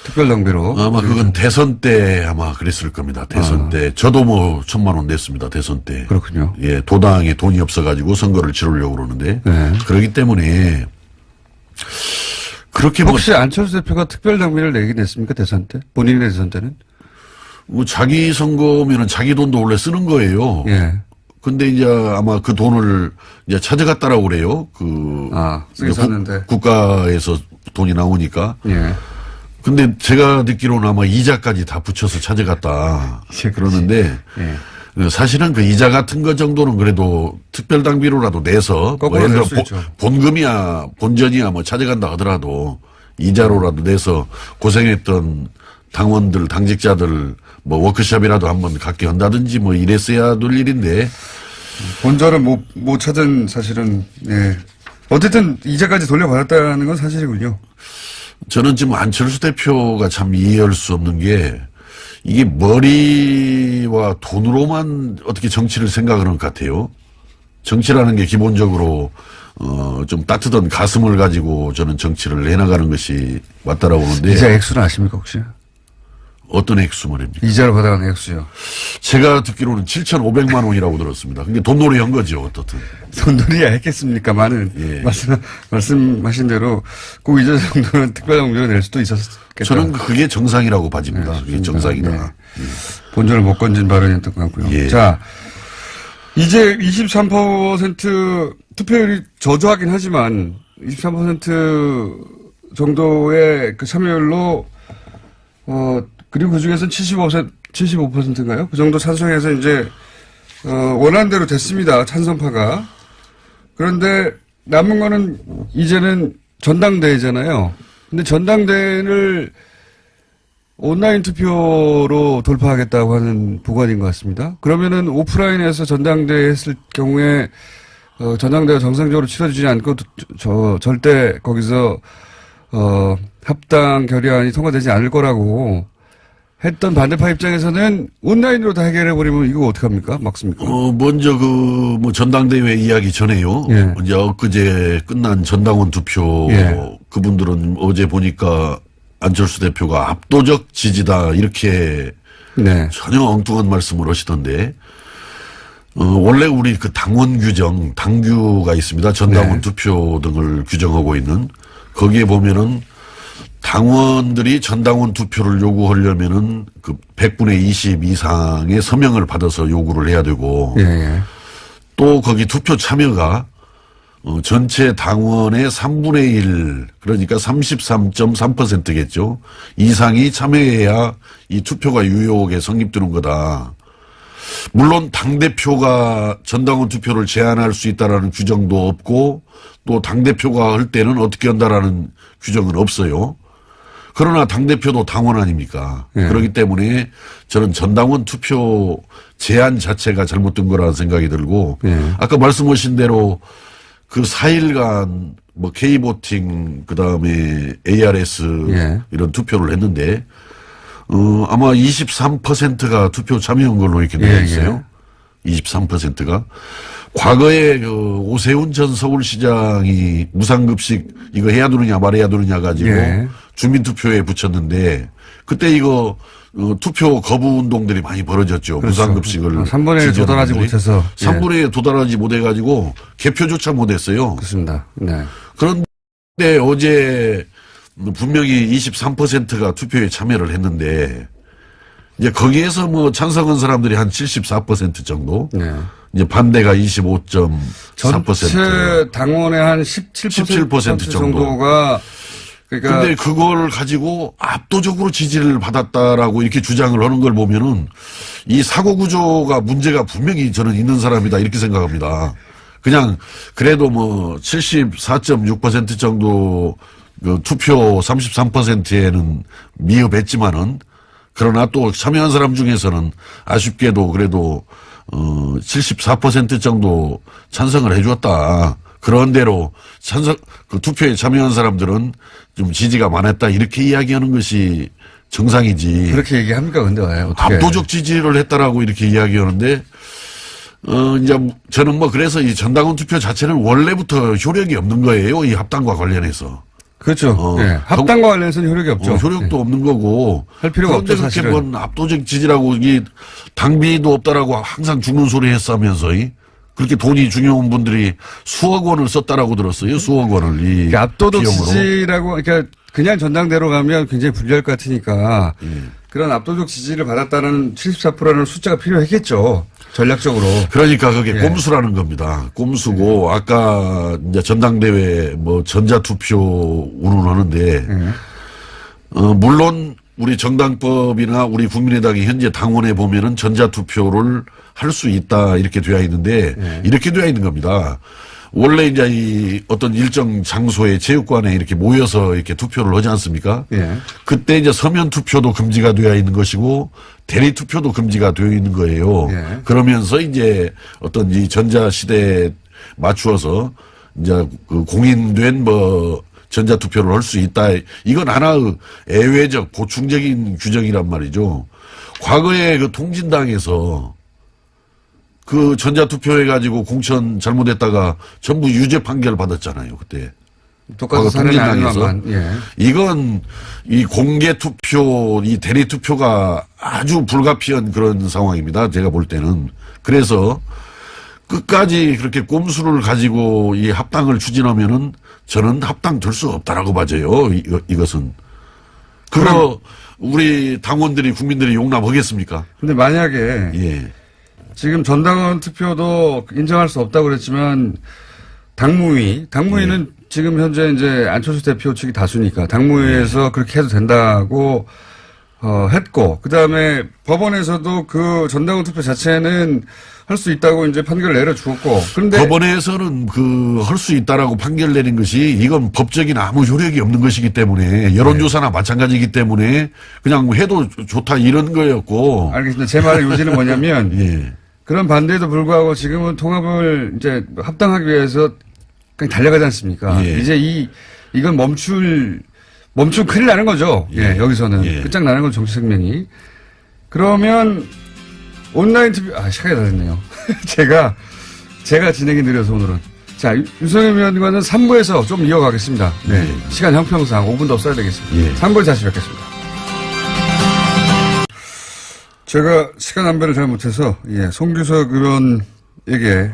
특별당비로. 아마 그건 대선 때 아마 그랬을 겁니다. 대선 때 저도 뭐 1,000만 원 냈습니다. 대선 때. 그렇군요. 예, 도당에 돈이 없어가지고 선거를 치르려고 그러는데 네. 그렇기 때문에 그렇게 뭐 혹시 안철수 대표가 특별당비를 내긴 했습니까? 대선 때? 본인의 대선 때는? 뭐 자기 선거면은 자기 돈도 원래 쓰는 거예요. 예. 근데 이제 아마 그 돈을 이제 찾아갔다라고 그래요. 쓰긴 썼는데. 국가에서 돈이 나오니까. 예. 근데 제가 듣기로는 아마 이자까지 다 붙여서 찾아갔다. 그러는데 예. 사실은 그 이자 같은 거 정도는 그래도 특별당비로라도 내서 뭐 거꾸로 예를 낼 들어 수 있죠. 본금이야 본전이야 뭐 찾아간다 하더라도 이자로라도 내서 고생했던 당원들 당직자들 뭐 워크숍이라도 한번 갖게 한다든지 뭐 이랬어야 될 일인데 본전을 못 찾은 사실은, 예. 어쨌든 이자까지 돌려받았다는 건 사실이군요. 저는 지금 안철수 대표가 참 이해할 수 없는 게 이게 머리와 돈으로만 어떻게 정치를 생각하는 것 같아요. 정치라는 게 기본적으로 좀 따뜻한 가슴을 가지고 저는 정치를 해나가는 것이 맞다라고 보는데 이자 액수는 아십니까, 혹시? 어떤 액수 말입니까? 이자로 받아가는 액수요. 제가 듣기로는 7,500만 원이라고 들었습니다. 근데 돈놀이 한 거죠, 어떻든. 돈놀이야 했겠습니까? 많은. 예. 말씀하신 대로 그 이자 정도는 특별당비로 낼 수도 있었겠다. 저는 그게 정상이라고 봐집니다. 그게 정상이다. 네. 본전을 못 건진 발언이었던 것 같고요. 예. 자, 이제 23% 투표율이 저조하긴 하지만 23% 정도의 그 참여율로 그리고 그 중에서는 75%인가요? 그 정도 찬성해서 이제 원하는 대로 됐습니다. 찬성파가. 그런데 남은 거는 이제는 전당대회잖아요. 근데 전당대회를 온라인 투표로 돌파하겠다고 하는 부관인 것 같습니다. 그러면은 오프라인에서 전당대회 했을 경우에 전당대회가 정상적으로 치러지지 않고 절대 거기서 합당 결의안이 통과되지 않을 거라고 했던 반대파 입장에서는 온라인으로 다 해결해버리면 이거 어떡합니까? 막습니까? 먼저 뭐 전당대회 이야기 전에요. 예. 이제 엊그제 끝난 전당원 투표 예. 그분들은 어제 보니까 안철수 대표가 압도적 지지다 이렇게 네. 전혀 엉뚱한 말씀을 하시던데 원래 우리 그 당원 규정 당규가 있습니다. 전당원 네. 투표 등을 규정하고 있는 거기에 보면은 당원들이 전당원 투표를 요구하려면은 그 100분의 20 이상의 서명을 받아서 요구를 해야 되고 예, 예. 또 거기 투표 참여가 전체 당원의 3분의 1 그러니까 33.3%겠죠. 이상이 참여해야 이 투표가 유효하게 성립되는 거다. 물론 당대표가 전당원 투표를 제한할 수 있다라는 규정도 없고 또 당대표가 할 때는 어떻게 한다라는 규정은 없어요. 그러나 당대표도 당원 아닙니까? 예. 그렇기 때문에 저는 전당원 투표 제한 자체가 잘못된 거라는 생각이 들고 예. 아까 말씀하신 대로 그 4일간 뭐 K보팅 그다음에 ARS 예. 이런 투표를 했는데 아마 23%가 투표 참여한 걸로 이렇게 되어 예, 있어요. 23%가. 과거에 그 오세훈 전 서울시장이 무상급식 이거 해야 되느냐 말해야 되느냐 가지고 예. 주민투표에 붙였는데 그때 이거 투표 거부 운동들이 많이 벌어졌죠. 그렇죠. 무상급식을. 3분의 1 도달하지 못해서. 3분의 1 도달하지 못해가지고 개표조차 못했어요. 그렇습니다. 네. 그런데 어제 분명히 23%가 투표에 참여를 했는데 이제 거기에서 뭐 찬성한 사람들이 한 74% 정도. 네. 이제 반대가 25.4%. 전체 당원의 한 17% 정도가 그러니까 근데 그걸 가지고 압도적으로 지지를 받았다라고 이렇게 주장을 하는 걸 보면은 이 사고 구조가 문제가 분명히 저는 있는 사람이다 이렇게 생각합니다. 그냥 그래도 뭐 74.6% 정도 그 투표 33%에는 미흡했지만은 그러나 또 참여한 사람 중에서는 아쉽게도 그래도 74% 정도 찬성을 해주었다. 그런 대로 그 투표에 참여한 사람들은 좀 지지가 많았다. 이렇게 이야기하는 것이 정상이지. 그렇게 얘기합니까? 근데 왜 어떻게? 압도적 지지를 했다라고 이렇게 이야기하는데, 이제 저는 뭐 그래서 이 전당원 투표 자체는 원래부터 효력이 없는 거예요. 이 합당과 관련해서. 그렇죠. 예. 합당과 관련해서는 효력이 없죠. 효력도 예. 없는 거고. 할 필요가 없죠, 그런데 그렇게 사실은. 뭔 압도적 지지라고 이 당비도 없다라고 항상 죽는 소리 했으면서 그렇게 돈이 중요한 분들이 수억 원을 썼다라고 들었어요. 수억 원을 이 그러니까 압도적 비용으로. 지지라고 그러니까 그냥 전당대로 가면 굉장히 불리할 것 같으니까 예. 그런 압도적 지지를 받았다는 74%라는 숫자가 필요했겠죠. 전략적으로. 그러니까 그게 예. 꼼수라는 겁니다. 꼼수고 아까 이제 전당대회 뭐 전자투표 운운하는데 물론 우리 정당법이나 우리 국민의당이 현재 당원에 보면은 전자투표를 할 수 있다 이렇게 되어 있는데 이렇게 되어 있는 겁니다. 원래 이제 이 어떤 일정 장소에 체육관에 이렇게 모여서 이렇게 투표를 하지 않습니까? 예. 그때 이제 서면 투표도 금지가 되어 있는 것이고 대리 투표도 금지가 되어 있는 거예요. 예. 그러면서 이제 어떤 이 전자 시대에 맞추어서 이제 그 공인된 뭐 전자 투표를 할 수 있다. 이건 하나의 예외적 보충적인 규정이란 말이죠. 과거에 그 통진당에서 그 전자투표 해가지고 공천 잘못했다가 전부 유죄 판결 받았잖아요, 그때. 똑같은 사례는 아니지만, 예. 이건 이 공개투표, 이 대리투표가 아주 불가피한 그런 상황입니다, 제가 볼 때는. 그래서 끝까지 그렇게 꼼수를 가지고 이 합당을 추진하면은 저는 합당될 수 없다라고 봐져요, 이것은. 그거 우리 당원들이, 국민들이 용납하겠습니까? 근데 만약에 예. 지금 전당원 투표도 인정할 수 없다고 그랬지만 당무위는 지금 현재 이제 안철수 대표 측이 다수니까 당무위에서 그렇게 해도 된다고 했고 그다음에 법원에서도 그 전당원 투표 자체는 할 수 있다고 이제 판결을 내려주었고 그런데 법원에서는 그 할 수 있다라고 판결 내린 것이 이건 법적인 아무 효력이 없는 것이기 때문에 여론조사나 마찬가지이기 때문에 그냥 해도 좋다 이런 거였고. 알겠습니다. 제 말의 요지는 뭐냐면 예. 그런 반대에도 불구하고 지금은 통합을 이제 합당하기 위해서 그냥 달려가지 않습니까? 예. 이제 이건 멈추면 큰일 나는 거죠. 예, 여기서는. 예. 끝장나는 건 정치 생명이. 그러면 온라인 TV, 시간이 다 됐네요. 제가 진행이 느려서 오늘은. 자, 유성현 위원과는 3부에서 좀 이어가겠습니다. 네. 예. 시간 형평상 5분 더 써야 되겠습니다. 예. 3부에 다시 뵙겠습니다. 제가 시간 안배를 잘 못해서, 송규석 의원에게,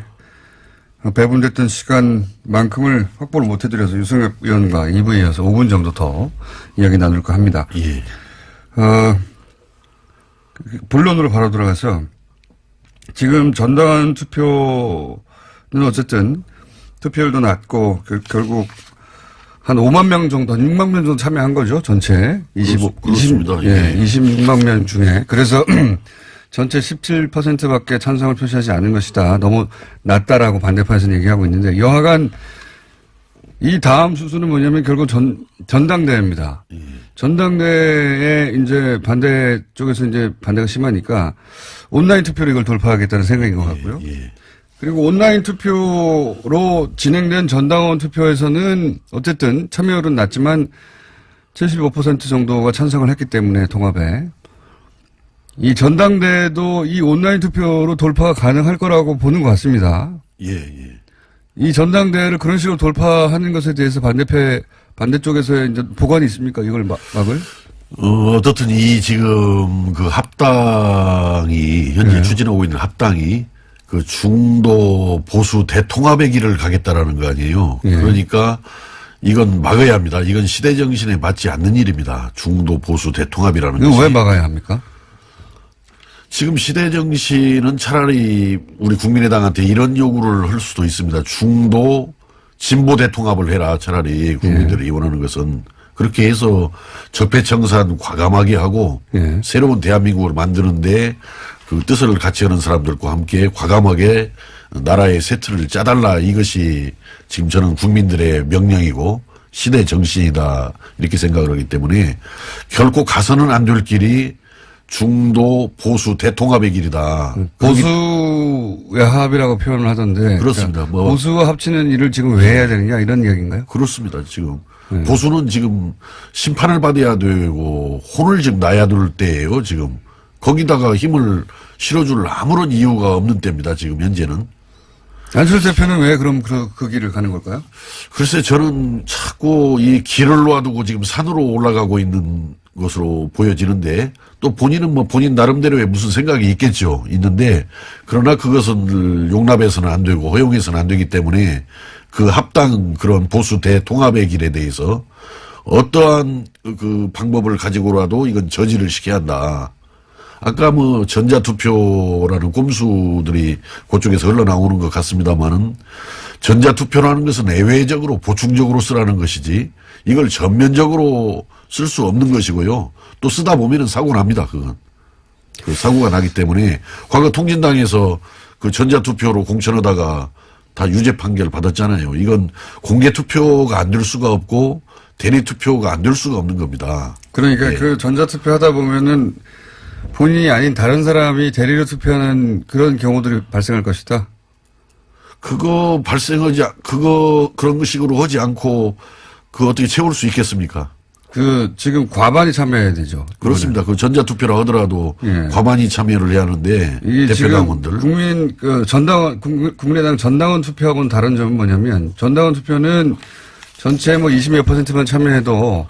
배분됐던 시간만큼을 확보를 못 해드려서 유승엽 의원과 2부에 이어서 5분 정도 더 이야기 나눌까 합니다. 예. 본론으로 바로 들어가서 지금 전당원 투표는 어쨌든 투표율도 낮고 결국 한 5만 명 정도, 한 6만 명 정도 참여한 거죠. 전체. 그렇습니다. 예, 26만 명 중에. 그래서 전체 17%밖에 찬성을 표시하지 않은 것이다. 너무 낮다라고 반대파에서는 얘기하고 있는데 여하간 이 다음 수순은 뭐냐면 결국 전당대회입니다. 전당대회에 이제 반대 쪽에서 이제 반대가 심하니까 온라인 투표로 이걸 돌파하겠다는 생각인 것 같고요. 그리고 온라인 투표로 진행된 전당원 투표에서는 어쨌든 참여율은 낮지만 75% 정도가 찬성을 했기 때문에 통합에 이 전당대회도 이 온라인 투표로 돌파가 가능할 거라고 보는 것 같습니다. 예. 이 전당대회를 그런 식으로 돌파하는 것에 대해서 반대쪽에서의 이제 보관이 있습니까? 이걸 막을? 어떻든 이 지금 그 합당이 현재 추진하고 있는 합당이 그 중도 보수 대통합의 길을 가겠다라는 거 아니에요. 그러니까 이건 막아야 합니다. 이건 시대 정신에 맞지 않는 일입니다. 중도 보수 대통합이라는 것이. 이거 왜 막아야 합니까? 지금 시대 정신은 차라리 우리 국민의당한테 이런 요구를 할 수도 있습니다. 중도 진보 대통합을 해라. 차라리 국민들이 원하는 것은. 그렇게 해서 적폐청산 과감하게 하고 새로운 대한민국을 만드는데 그 뜻을 같이 하는 사람들과 함께 과감하게 나라의 새 틀을 짜달라. 이것이 지금 저는 국민들의 명령이고 시대 정신이다. 이렇게 생각을 하기 때문에 결코 가서는 안 될 길이 중도 보수 대통합의 길이다. 보수의 합이라고 표현을 하던데. 그렇습니다. 그러니까 보수와 합치는 일을 지금 왜 해야 되느냐 이런 이야기인가요? 그렇습니다. 지금 보수는 지금 심판을 받아야 되고 혼을 지금 나야 될 때예요. 지금 거기다가 힘을 실어줄 아무런 이유가 없는 때입니다. 지금 현재는. 안철수 대표는 왜 그럼 그 길을 가는 걸까요? 글쎄 저는 자꾸 이 길을 놔두고 지금 산으로 올라가고 있는 것으로 보여지는데 또 본인은 뭐 본인 나름대로의 무슨 생각이 있겠죠. 있는데 그러나 그것은 용납해서는 안 되고 허용해서는 안 되기 때문에 그 합당 그런 보수 대통합의 길에 대해서 어떠한 그 방법을 가지고라도 이건 저지를 시켜야 한다. 아까 뭐 전자투표라는 꼼수들이 그쪽에서 흘러나오는 것 같습니다만은 전자투표라는 것은 예외적으로 보충적으로 쓰라는 것이지 이걸 전면적으로 쓸 수 없는 것이고요. 또 쓰다 보면은 사고 납니다. 그건. 그 사고가 나기 때문에 과거 통진당에서 그 전자투표로 공천하다가 다 유죄 판결 받았잖아요. 이건 공개투표가 안 될 수가 없고 대리투표가 안 될 수가 없는 겁니다. 그러니까 그 전자투표 하다 보면은 본인이 아닌 다른 사람이 대리로 투표하는 그런 경우들이 발생할 것이다. 그런 식으로 하지 않고 그거 어떻게 채울 수 있겠습니까? 지금 과반이 참여해야 되죠. 그렇습니다. 그 전자투표라 하더라도 과반이 참여를 해야 하는데 대표당원들. 국민의당 전당원 투표하고는 다른 점은 뭐냐면 전당원 투표는 전체 뭐 20몇 %만 참여해도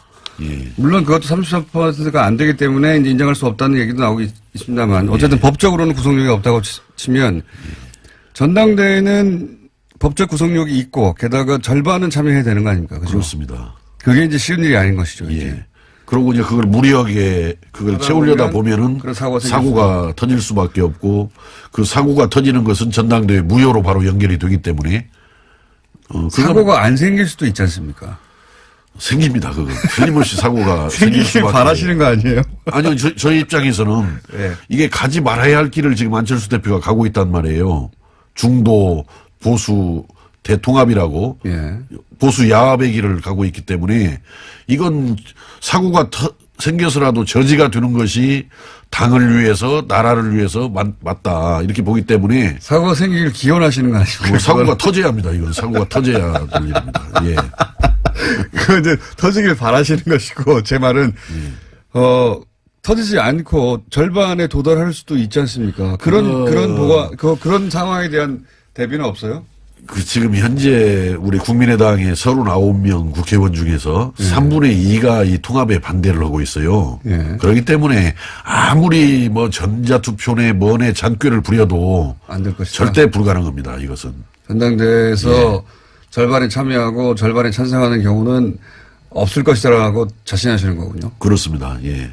물론 그것도 33%가 안 되기 때문에 이제 인정할 수 없다는 얘기도 나오고 있습니다만 어쨌든 법적으로는 구속력이 없다고 치면 전당대회는 법적 구속력이 있고 게다가 절반은 참여해야 되는 거 아닙니까? 그죠? 그렇습니다. 그게 이제 쉬운 일이 아닌 것이죠. 예. 그러고 이제 그걸 무리하게 그걸 채우려다 보면은 사고가 터질 수밖에 없고 그 사고가 터지는 것은 전당대회 무효로 바로 연결이 되기 때문에 사고가 안 생길 수도 있지 않습니까? 생깁니다. 그거 틀림없이 사고가 생길 생기길 수밖에. 바라시는 거 아니에요? 아니요. 저희 입장에서는 이게 가지 말아야 할 길을 지금 안철수 대표가 가고 있단 말이에요. 중도 보수 대통합이라고 보수 야합의 길을 가고 있기 때문에 이건 사고가 생겨서라도 저지가 되는 것이 당을 위해서 나라를 위해서 맞다 이렇게 보기 때문에 사고가 생기길 기원하시는 거 아니고요? 사고가 터져야 합니다. 이건 사고가 터져야 될 일입니다. 예. 그 이제 터지길 바라시는 것이고 제 말은 터지지 않고 절반에 도달할 수도 있지 않습니까? 그런 상황에 대한 대비는 없어요? 지금 현재 우리 국민의당의 39명 국회의원 중에서 3분의 2가 이 통합에 반대를 하고 있어요. 예. 그렇기 때문에 아무리 뭐 전자투표네 뭐네 잔꾀를 부려도 안 될 것이다. 절대 불가능합니다. 이것은. 전당대회에서 절반이 참여하고 절반이 찬성하는 경우는 없을 것이다라고 자신하시는 거군요. 그렇습니다. 예.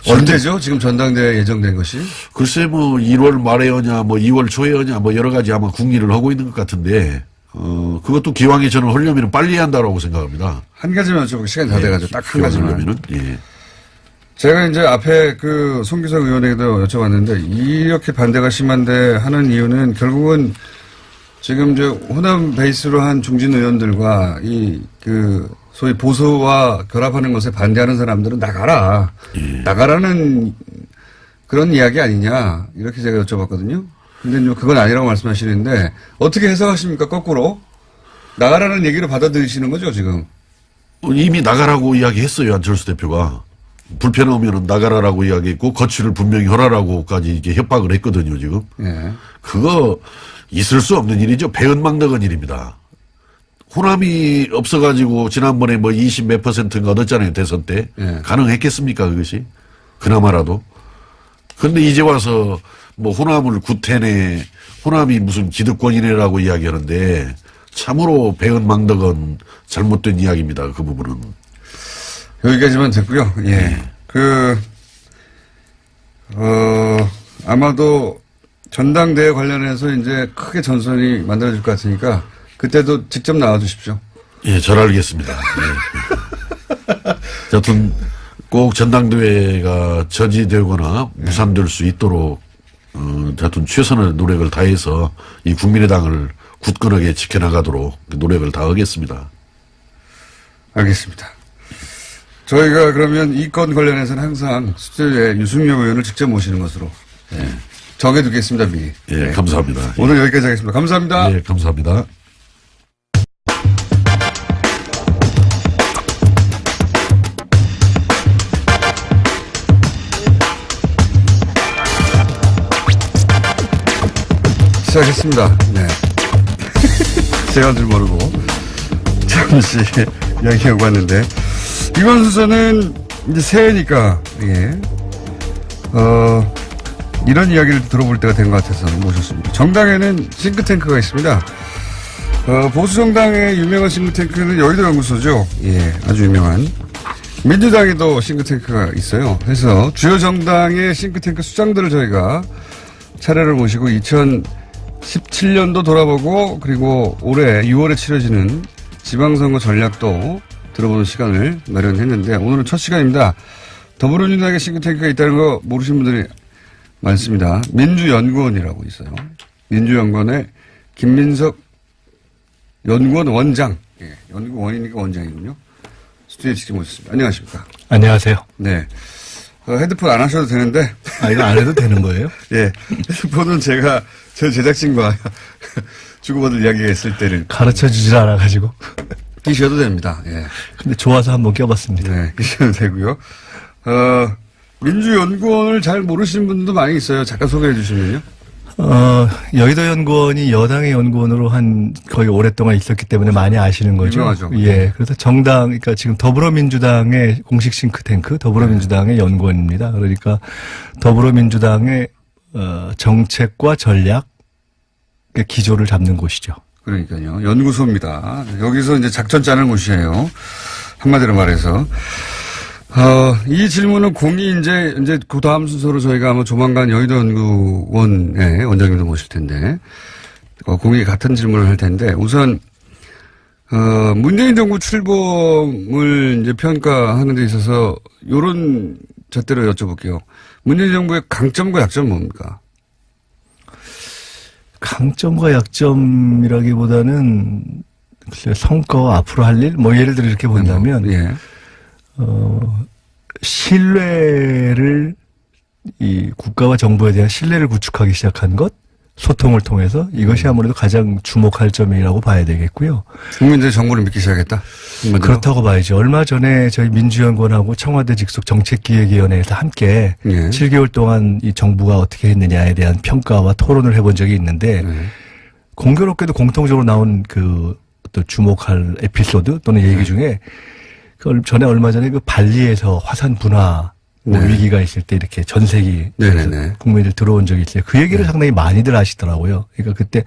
언제죠? 지금 전당대회 예정된 것이? 글쎄 뭐 1월 말에 오냐 뭐 2월 초에 오냐 뭐 여러 가지 아마 궁리를 하고 있는 것 같은데 그것도 기왕에 저는 하려면 빨리 해야 한다고 생각합니다. 한 가지만 여쭤보고 시간이 다 돼가지고 딱 한 가지만. 하려면은 예. 제가 이제 앞에 그 송기석 의원에게도 여쭤봤는데 이렇게 반대가 심한데 하는 이유는 결국은 지금 저 호남 베이스로 한 중진 의원들과 소위 보수와 결합하는 것에 반대하는 사람들은 나가라. 나가라는 그런 이야기 아니냐. 이렇게 제가 여쭤봤거든요. 근데 그건 아니라고 말씀하시는데 어떻게 해석하십니까? 거꾸로. 나가라는 얘기로 받아들이시는 거죠, 지금? 이미 나가라고 이야기했어요. 안철수 대표가. 불편하면 나가라라고 이야기했고 거취를 분명히 하라라고까지 이게 협박을 했거든요, 지금. 예. 그거 있을 수 없는 일이죠. 배은망덕한 일입니다. 호남이 없어가지고 지난번에 뭐 20 몇 %인가 얻었잖아요. 대선 때. 예. 가능했겠습니까 그것이? 그나마라도. 그런데 이제 와서 뭐 호남을 구태네 호남이 무슨 기득권이네라고 이야기하는데 참으로 배은망덕한 잘못된 이야기입니다. 그 부분은. 여기까지만 됐고요. 예. 아마도 전당대회 관련해서 이제 크게 전선이 만들어질 것 같으니까 그때도 직접 나와 주십시오. 예, 잘 알겠습니다. 예. 여튼 꼭 전당대회가 저지되거나 무산될 수 있도록 여튼 최선의 노력을 다해서 이 국민의당을 굳건하게 지켜나가도록 노력을 다하겠습니다. 알겠습니다. 저희가 그러면 이 건 관련해서는 항상 스튜디오에 유승엽 의원을 직접 모시는 것으로 정해두겠습니다, 미리. 예, 네. 감사합니다. 오늘 여기까지 하겠습니다. 감사합니다. 예, 감사합니다. 시작했습니다. 네. 제가 줄 모르고 잠시 이야기하고 왔는데 이번 순서는 이제 새해니까 이런 이야기를 들어볼 때가 된 것 같아서 모셨습니다. 정당에는 싱크탱크가 있습니다. 보수 정당의 유명한 싱크탱크는 여의도 연구소죠. 예, 아주 유명한. 민주당에도 싱크탱크가 있어요. 그래서 주요 정당의 싱크탱크 수장들을 저희가 차례를 모시고 2017년도 돌아보고 그리고 올해 6월에 치러지는 지방선거 전략도 들어보는 시간을 마련했는데 오늘은 첫 시간입니다. 더불어민주당의 싱크탱크가 있다는 거 모르시는 분들이 많습니다. 민주연구원이라고 있어요. 민주연구원의 김민석 연구원 원장. 예, 연구원이니까 원장이군요. 스튜디오에 직접 모셨습니다. 안녕하십니까. 안녕하세요. 네. 헤드폰 안 하셔도 되는데. 이거 안 해도 되는 거예요? 예. 헤드폰은 제가 저 제작진과 주고받을 이야기가 있을 때는 가르쳐 주질 않아가지고. 끼셔도 됩니다. 예. 근데 좋아서 한번 껴봤습니다. 네. 끼셔도 되고요. 민주연구원을 잘 모르시는 분도 많이 있어요. 잠깐 소개해 주시면요. 여의도 연구원이 여당의 연구원으로 거의 오랫동안 있었기 때문에 많이 아시는 거죠. 유명하죠. 예. 그래서 그러니까 지금 더불어민주당의 공식 싱크탱크, 더불어민주당의 연구원입니다. 그러니까 더불어민주당의, 정책과 전략의 기조를 잡는 곳이죠. 그러니까요. 연구소입니다. 여기서 이제 작전 짜는 곳이에요. 한마디로 말해서. 이 질문은 공이 이제 그 다음 순서로 저희가 아마 조만간 여의도 연구원의 원장님도 모실 텐데, 공이 같은 질문을 할 텐데, 우선, 문재인 정부 출범을 이제 평가하는 데 있어서 요런 잣대로 여쭤볼게요. 문재인 정부의 강점과 약점은 뭡니까? 강점과 약점이라기보다는 글쎄요, 성과와 앞으로 할 일? 예를 들어 이렇게 본다면, 예. 신뢰를, 이 국가와 정부에 대한 신뢰를 구축하기 시작한 것, 소통을 통해서 이것이 아무래도 가장 주목할 점이라고 봐야 되겠고요. 국민들이 정부를 믿기 시작했다? 그렇다고 봐야죠. 얼마 전에 저희 민주연구원하고 청와대 직속 정책기획위원회에서 함께 7개월 동안 이 정부가 어떻게 했느냐에 대한 평가와 토론을 해본 적이 있는데 공교롭게도 공통적으로 나온 그 또 주목할 에피소드 또는 얘기 중에 그 전에 얼마 전에 그 발리에서 화산 분화 뭐 네. 위기가 있을 때 이렇게 전세기 네네네. 국민들 들어온 적이 있어요. 그 얘기를 상당히 많이들 하시더라고요. 그러니까 그때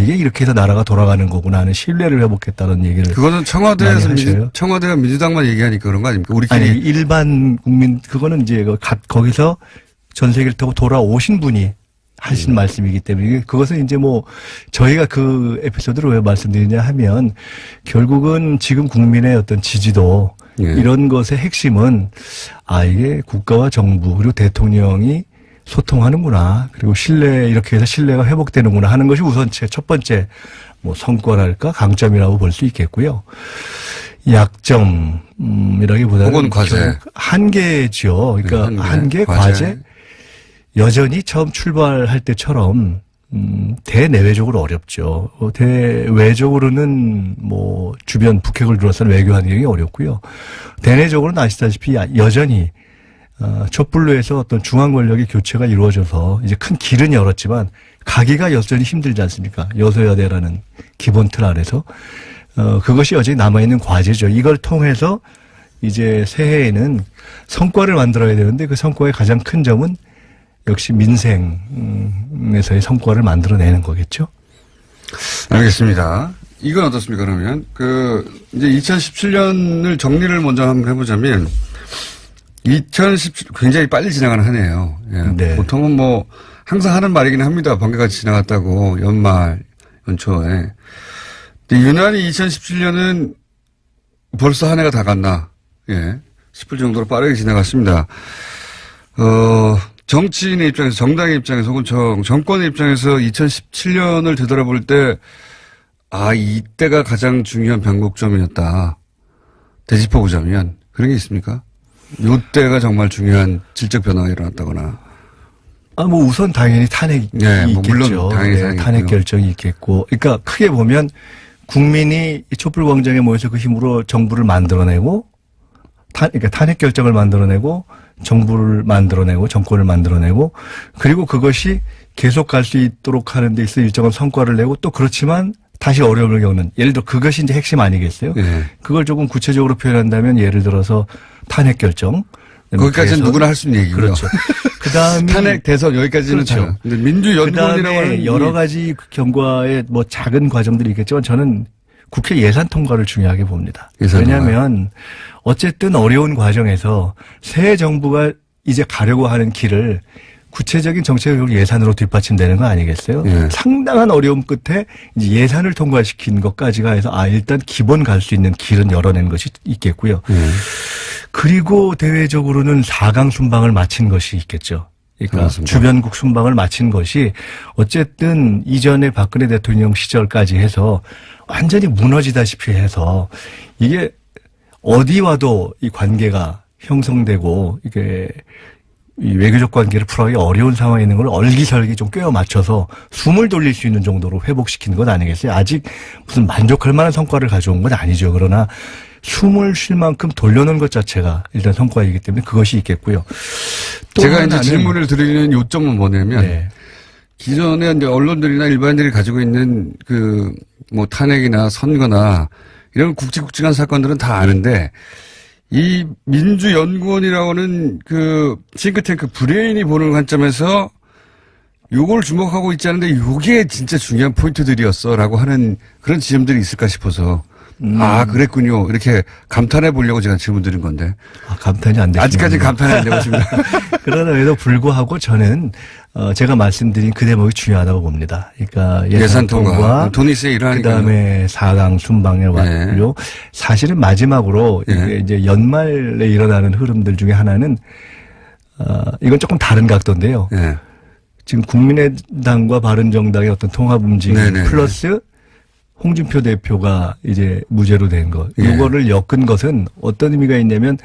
이게 이렇게 해서 나라가 돌아가는 거구나 하는 신뢰를 회복했다는 얘기를. 그거는 청와대에서 많이 하셔요. 청와대가 민주당만 얘기하니까 그런 거 아닙니까? 우리끼리. 아니 일반 국민 그거는 이제 거기서 전세기를 타고 돌아오신 분이 하신 말씀이기 때문에 그것은 이제 뭐 저희가 그 에피소드를 왜 말씀드리냐 하면 결국은 지금 국민의 어떤 지지도 예. 이런 것의 핵심은 이게 국가와 정부 그리고 대통령이 소통하는구나 그리고 이렇게 해서 신뢰가 회복되는구나 하는 것이 우선체 첫 번째 뭐 성과랄까 강점이라고 볼 수 있겠고요. 약점이라기보다는 혹은 과제. 한계죠. 그러니까 네, 한계 과제. 여전히 처음 출발할 때처럼 대내외적으로 어렵죠. 대외적으로는 뭐 주변 북핵을 둘러싼 외교 환경이 어렵고요. 대내적으로는 아시다시피 여전히 촛불로에서 어떤 중앙 권력의 교체가 이루어져서 이제 큰 길은 열었지만 가기가 여전히 힘들지 않습니까? 여소야대라는 기본 틀 아래서 그것이 여전히 남아있는 과제죠. 이걸 통해서 이제 새해에는 성과를 만들어야 되는데 그 성과의 가장 큰 점은 역시 민생에서의 성과를 만들어내는 거겠죠. 알겠습니다. 이건 어떻습니까, 그러면? 이제 2017년을 정리를 먼저 한번 해보자면, 2017, 굉장히 빨리 지나가는 한 해예요. 예. 네. 보통은 뭐, 항상 하는 말이긴 합니다. 번개같이 지나갔다고, 연초에. 근데 유난히 2017년은 벌써 한 해가 다 갔나, 예. 싶을 정도로 빠르게 지나갔습니다. 정치인의 입장에서, 정당의 입장에서, 혹은 정권의 입장에서 2017년을 되돌아볼 때, 이때가 가장 중요한 변곡점이었다. 되짚어보자면, 그런 게 있습니까? 요때가 정말 중요한 질적 변화가 일어났다거나. 뭐 우선 당연히 탄핵이 네, 뭐 있겠죠. 물론 당연히 탄핵 결정이 있겠고. 그러니까 크게 보면 국민이 이 촛불광장에 모여서 그 힘으로 정부를 만들어내고, 그러니까 탄핵 결정을 만들어내고, 정부를 만들어내고 정권을 만들어내고 그리고 그것이 계속 갈 수 있도록 하는 데 있어 일정한 성과를 내고 또 그렇지만 다시 어려움을 겪는 예를 들어 그것이 이제 핵심 아니겠어요? 네. 그걸 조금 구체적으로 표현한다면 예를 들어서 탄핵 결정 거기까지는 누구나 할 수 있는 얘기고요. 그렇죠. 그다음에 탄핵 대선 여기까지는 그렇죠. 근데 민주연구원이라고 하는 여러 가지 경과의 뭐 작은 과정들이 있겠지만 저는 국회 예산 통과를 중요하게 봅니다. 왜냐하면 어쨌든 어려운 과정에서 새 정부가 이제 가려고 하는 길을 구체적인 정책적으로 예산으로 뒷받침되는 거 아니겠어요? 예. 상당한 어려움 끝에 이제 예산을 통과시킨 것까지가 해서 일단 기본 갈 수 있는 길은 열어낸 것이 있겠고요. 그리고 대외적으로는 4강 순방을 마친 것이 있겠죠. 그러니까 그렇습니다. 주변국 순방을 마친 것이 어쨌든 이전에 박근혜 대통령 시절까지 해서 완전히 무너지다시피 해서 이게 어디와도 이 관계가 형성되고 이게 이 외교적 관계를 풀어가기 어려운 상황에 있는 걸 얼기설기 좀 꿰어 맞춰서 숨을 돌릴 수 있는 정도로 회복시킨 것 아니겠어요? 아직 무슨 만족할 만한 성과를 가져온 건 아니죠. 그러나 숨을 쉴 만큼 돌려놓은 것 자체가 일단 성과이기 때문에 그것이 있겠고요. 또 제가 이제 하나는 질문을 드리는 요점은 뭐냐면 네. 기존에 이제 언론들이나 일반인들이 가지고 있는 뭐 탄핵이나 선거나 이런 굵직굵직한 사건들은 다 아는데 이 민주연구원이라고는 싱크탱크 브레인이 보는 관점에서 요걸 주목하고 있지 않은데 요게 진짜 중요한 포인트들이었어라고 하는 그런 지점들이 있을까 싶어서 그랬군요. 이렇게 감탄해 보려고 제가 질문 드린 건데. 감탄이 안 되시네요. 아직까지 감탄이 안 되고 있습니다. 그러나에도 불구하고 저는 제가 말씀드린 그 대목이 중요하다고 봅니다. 그러니까 예산 통과, 돈이 세 일하니까. 그다음에 4강 순방에 완료. 사실은 마지막으로 이게 이제 연말에 일어나는 흐름들 중에 하나는 이건 조금 다른 각도인데요. 네. 지금 국민의당과 바른정당의 어떤 통합 움직임 플러스 홍준표 대표가 이제 무죄로 된 것. 이거를 엮은 것은 어떤 의미가 있냐면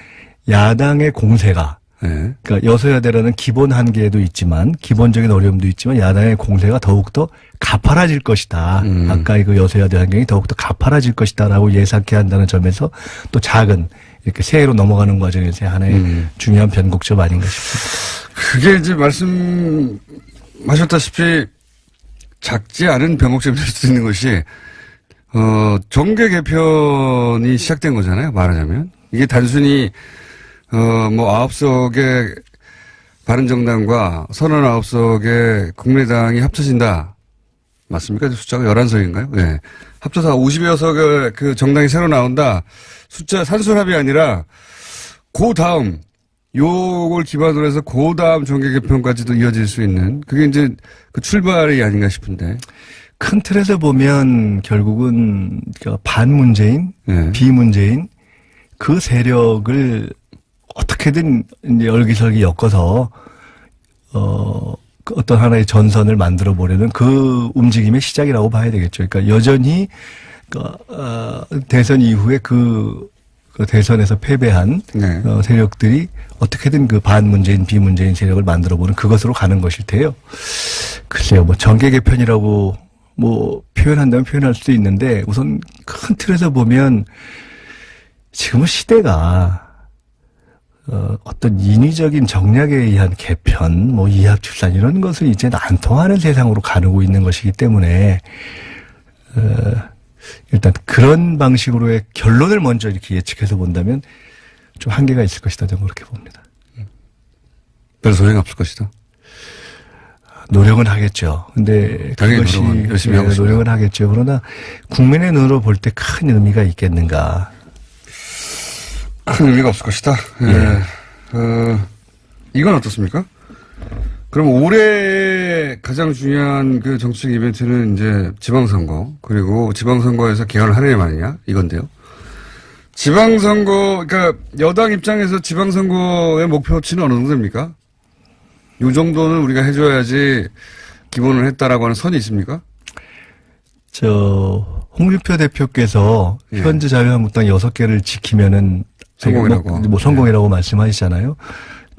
야당의 공세가 그러니까 여소야대라는 기본 한계도 있지만 기본적인 어려움도 있지만 야당의 공세가 더욱더 가파라질 것이다. 아까 그 여소야대 환경이 더욱더 가파라질 것이다라고 예상케 한다는 점에서 또 작은 이렇게 새해로 넘어가는 과정에서 하나의 중요한 변곡점 아닌가 싶습니다. 그게 이제 말씀하셨다시피 작지 않은 변곡점이 될 수 있는 것이, 정계 개편이 시작된 거잖아요. 말하자면. 이게 단순히, 9석의 바른정당과 39석의 국민의당이 합쳐진다. 맞습니까? 숫자가 11석인가요? 네. 합쳐서 50여 석의 그 정당이 새로 나온다. 숫자 산술합이 아니라, 그 다음, 요걸 기반으로 해서 그 다음 정계 개편까지도 이어질 수 있는, 그게 이제 그 출발이 아닌가 싶은데. 큰 틀에서 보면 결국은 반문재인, 네. 비문재인 그 세력을 어떻게든 이제 얼기설기 엮어서 어떤 하나의 전선을 만들어 보려는 그 움직임의 시작이라고 봐야 되겠죠. 그러니까 여전히 대선 이후에 그 대선에서 패배한 네. 세력들이 어떻게든 그 반문재인, 비문재인 세력을 만들어 보는 그것으로 가는 것일 테요. 글쎄요, 뭐 정계 개편이라고 뭐 표현한다면 표현할 수도 있는데 우선 큰 틀에서 보면 지금은 시대가 어떤 인위적인 정략에 의한 개편, 뭐 이합 집산 이런 것을 이제는 안 통하는 세상으로 가고 있는 것이기 때문에 일단 그런 방식으로의 결론을 먼저 이렇게 예측해서 본다면 좀 한계가 있을 것이다 저는 그렇게 봅니다. 별 소용이 없을 것이다. 노력은 하겠죠. 근데 당연히 그것이 노력은 열심히 하고 있습니다. 노력은 하겠죠. 그러나 국민의 눈으로 볼 때 큰 의미가 있겠는가? 큰 의미가 없을 것이다. 예. 이건 어떻습니까? 그럼 올해 가장 중요한 그 정치적 이벤트는 이제 지방선거, 그리고 지방선거에서 개헌을 하느냐 마느냐, 이건데요. 지방선거, 그러니까 여당 입장에서 지방선거의 목표치는 어느 정도 됩니까? 요 정도는 우리가 해줘야지 기본을 했다라고 하는 선이 있습니까? 홍준표 대표께서 예. 현재 자유한국당 6개를 지키면은 성공이라고. 뭐 성공이라고 말씀하시잖아요.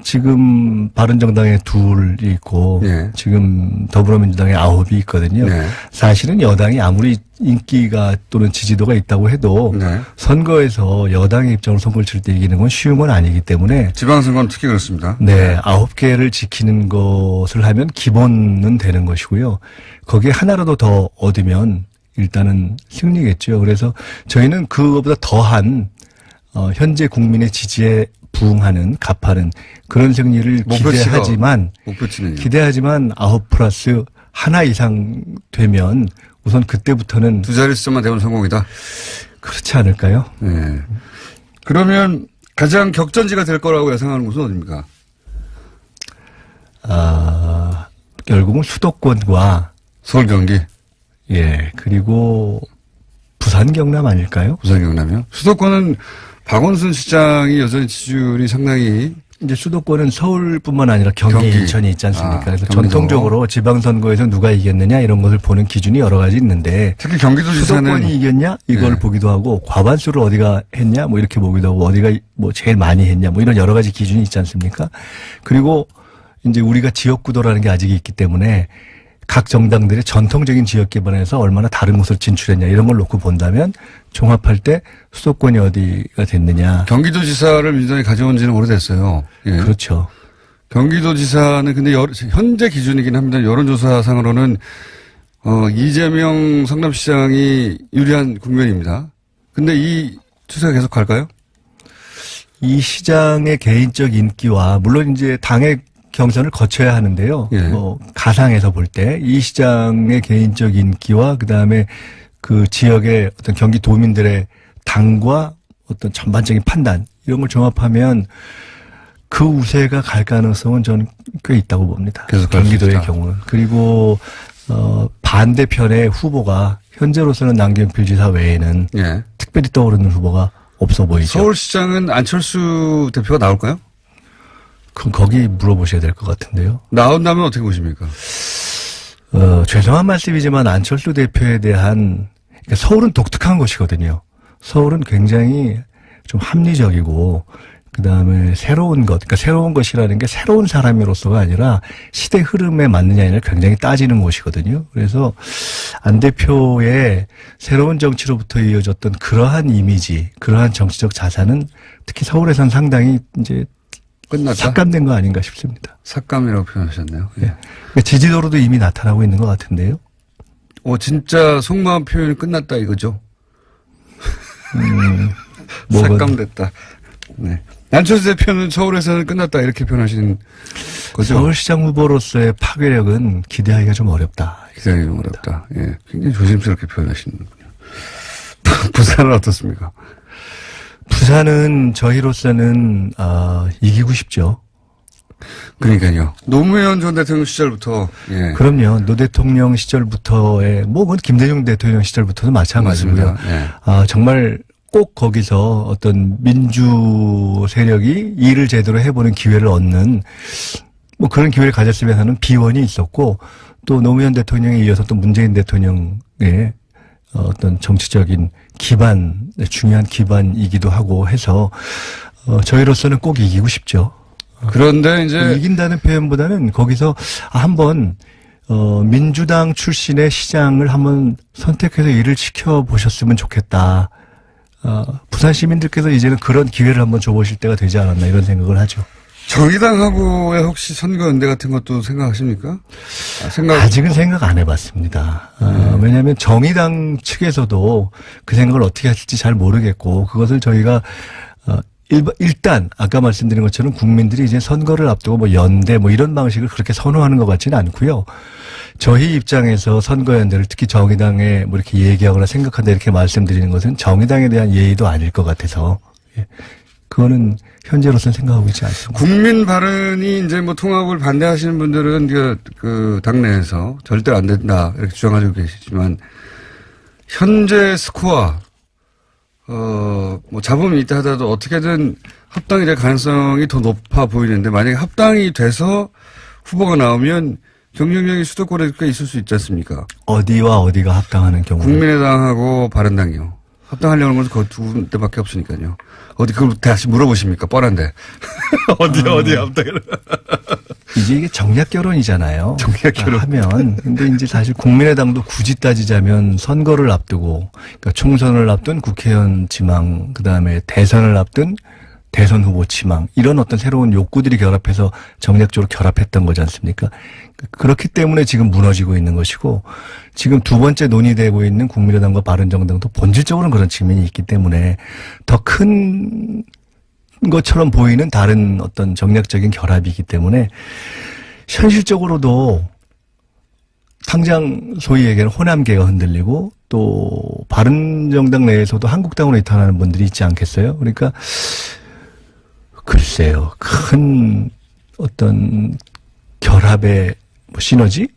지금 바른정당에 2이 있고 예. 지금 더불어민주당에 9이 있거든요. 네. 사실은 여당이 아무리 인기가 또는 지지도가 있다고 해도 네. 선거에서 여당의 입장으로 선거를 칠 때 이기는 건 쉬운 건 아니기 때문에 지방선거는 특히 그렇습니다. 네, 9개를 지키는 것을 하면 기본은 되는 것이고요. 거기에 하나라도 더 얻으면 일단은 승리겠죠. 그래서 저희는 그거보다 더한 현재 국민의 지지에 부응하는 가파른 그런 승리를 기대하지만 9+1 이상 되면 우선 그때부터는 두 자릿수만 되면 성공이다. 그렇지 않을까요? 네. 그러면 가장 격전지가 될 거라고 예상하는 곳은 어디입니까? 결국은 수도권과 서울, 경기, 예, 그리고 부산, 경남 아닐까요? 부산, 경남이요. 수도권은 박원순 시장이 여전히 지지율이 상당히 이제 수도권은 서울뿐만 아니라 경기, 인천이 있지 않습니까? 그래서 경기도. 전통적으로 지방선거에서 누가 이겼느냐 이런 것을 보는 기준이 여러 가지 있는데 특히 경기도지사는 수도권이 이겼냐 이걸 네. 보기도 하고 과반수를 어디가 했냐 뭐 이렇게 보기도 하고 어디가 뭐 제일 많이 했냐 뭐 이런 여러 가지 기준이 있지 않습니까? 그리고 이제 우리가 지역구도라는 게 아직 있기 때문에 각 정당들의 전통적인 지역 기반에서 얼마나 다른 곳으로 진출했냐 이런 걸 놓고 본다면 종합할 때 수도권이 어디가 됐느냐. 경기도지사를 민주당이 가져온 지는 오래됐어요. 예. 그렇죠. 경기도지사는 근데 현재 기준이긴 합니다. 여론조사상으로는 이재명 성남시장이 유리한 국면입니다. 근데 이 추세가 계속 갈까요? 이 시장의 개인적 인기와 물론 이제 당의 경선을 거쳐야 하는데요. 예. 가상에서 볼 때 이 시장의 개인적 인기와 그다음에 그 지역의 어떤 경기도민들의 당과 어떤 전반적인 판단 이런 걸 종합하면 그 우세가 갈 가능성은 저는 꽤 있다고 봅니다. 계속 갈수 경기도의 있다. 경우는. 그리고 반대편의 후보가 현재로서는 남경필 지사 외에는 예. 특별히 떠오르는 후보가 없어 보이죠. 서울시장은 안철수 대표가 나올까요? 그럼 거기 물어보셔야 될 것 같은데요. 나온다면 어떻게 보십니까? 죄송한 말씀이지만 안철수 대표에 대한 그러니까 서울은 독특한 곳이거든요. 서울은 굉장히 좀 합리적이고 그다음에 새로운 것, 그러니까 새로운 것이라는 게 새로운 사람으로서가 아니라 시대 흐름에 맞느냐 아니냐 굉장히 따지는 곳이거든요. 그래서 안 대표의 새로운 정치로부터 이어졌던 그러한 이미지, 그러한 정치적 자산은 특히 서울에선 상당히 이제 끝났다. 삭감된 거 아닌가 싶습니다. 삭감이라고 표현하셨네요. 예. 그러니까 지지도로도 이미 나타나고 있는 것 같은데요. 진짜 속마음 표현이 끝났다 이거죠. 삭감됐다. 네. 안철수 대표는 서울에서는 끝났다 이렇게 표현하시는 거죠. 서울시장 후보로서의 파괴력은 기대하기가 좀 어렵다. 기대하기 좀 어렵다. 예. 굉장히 조심스럽게 표현하시는군요. 부산은 어떻습니까? 부산은 저희로서는 이기고 싶죠. 그러니까요. 노무현 전 대통령 시절부터 예. 그럼요. 노 대통령 시절부터의 그건 김대중 대통령 시절부터도 마찬가지고요. 맞습니다. 예. 정말 꼭 거기서 어떤 민주 세력이 일을 제대로 해보는 기회를 얻는 그런 기회를 가졌으면 하는 비원이 있었고 또 노무현 대통령에 이어서 또 문재인 대통령의 어떤 정치적인 기반, 중요한 기반이기도 하고 해서 저희로서는 꼭 이기고 싶죠. 그런데 이제 이긴다는 표현보다는 거기서 한번 민주당 출신의 시장을 한번 선택해서 일을 지켜보셨으면 좋겠다. 부산 시민들께서 이제는 그런 기회를 한번 줘보실 때가 되지 않았나 이런 생각을 하죠. 정의당하고의 혹시 선거연대 같은 것도 생각하십니까? 아직은 생각 안 해봤습니다. 왜냐하면 정의당 측에서도 그 생각을 어떻게 하실지 잘 모르겠고 그것을 저희가 일단 아까 말씀드린 것처럼 국민들이 이제 선거를 앞두고 연대 이런 방식을 그렇게 선호하는 것 같지는 않고요. 저희 입장에서 선거연대를 특히 정의당에 이렇게 얘기하거나 생각한다 이렇게 말씀드리는 것은 정의당에 대한 예의도 아닐 것 같아서 그거는 현재로서는 생각하고 있지 않습니다. 국민 발언이 이제 통합을 반대하시는 분들은 그 당내에서 절대 안 된다 이렇게 주장하고 계시지만 현재 스코어 잡음이 있다 하더라도 어떻게든 합당이 될 가능성이 더 높아 보이는데 만약에 합당이 돼서 후보가 나오면 경쟁력이 수도권에 꽤 있을 수 있지 않습니까? 어디와 어디가 합당하는 경우? 국민의당하고 바른당이요. 합당하려는 것은 그 두 군데밖에 없으니까요. 그걸 다시 물어보십니까? 뻔한데. 어디 합당을. 이제 이게 정략 결혼이잖아요. 정략 결혼. 하면. 근데 이제 사실 국민의당도 굳이 따지자면 선거를 앞두고, 그러니까 총선을 앞둔 국회의원 지망, 그 다음에 대선을 앞둔 대선 후보 지망, 이런 어떤 새로운 욕구들이 결합해서 정략적으로 결합했던 거지 않습니까? 그렇기 때문에 지금 무너지고 있는 것이고, 지금 두 번째 논의되고 있는 국민의당과 바른정당도 본질적으로는 그런 측면이 있기 때문에 더 큰 것처럼 보이는 다른 어떤 정략적인 결합이기 때문에 현실적으로도 당장 소위 얘기하는 호남계가 흔들리고 또 바른정당 내에서도 한국당으로 이탈하는 분들이 있지 않겠어요? 그러니까 글쎄요. 큰 어떤 결합의 시너지?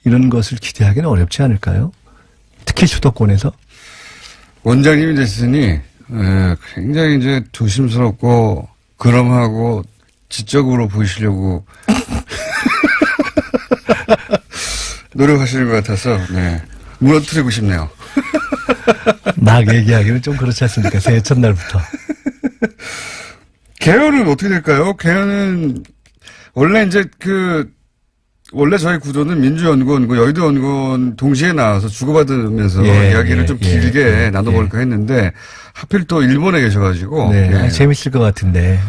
이런 것을 기대하기는 어렵지 않을까요? 특히 수도권에서. 원장님이 됐으니 굉장히 이제 조심스럽고 그럼하고 지적으로 보이시려고 노력하시는 것 같아서 무너뜨리고 싶네요. 막 얘기하기는 좀 그렇지 않습니까? 새해 첫날부터. 개헌은 어떻게 될까요? 개헌은 원래 원래 저희 구도는 민주연구원, 여의도연구원 동시에 나와서 주고받으면서 이야기를 좀 길게 나눠볼까 했는데 하필 또 일본에 계셔가지고 재밌을 것 같은데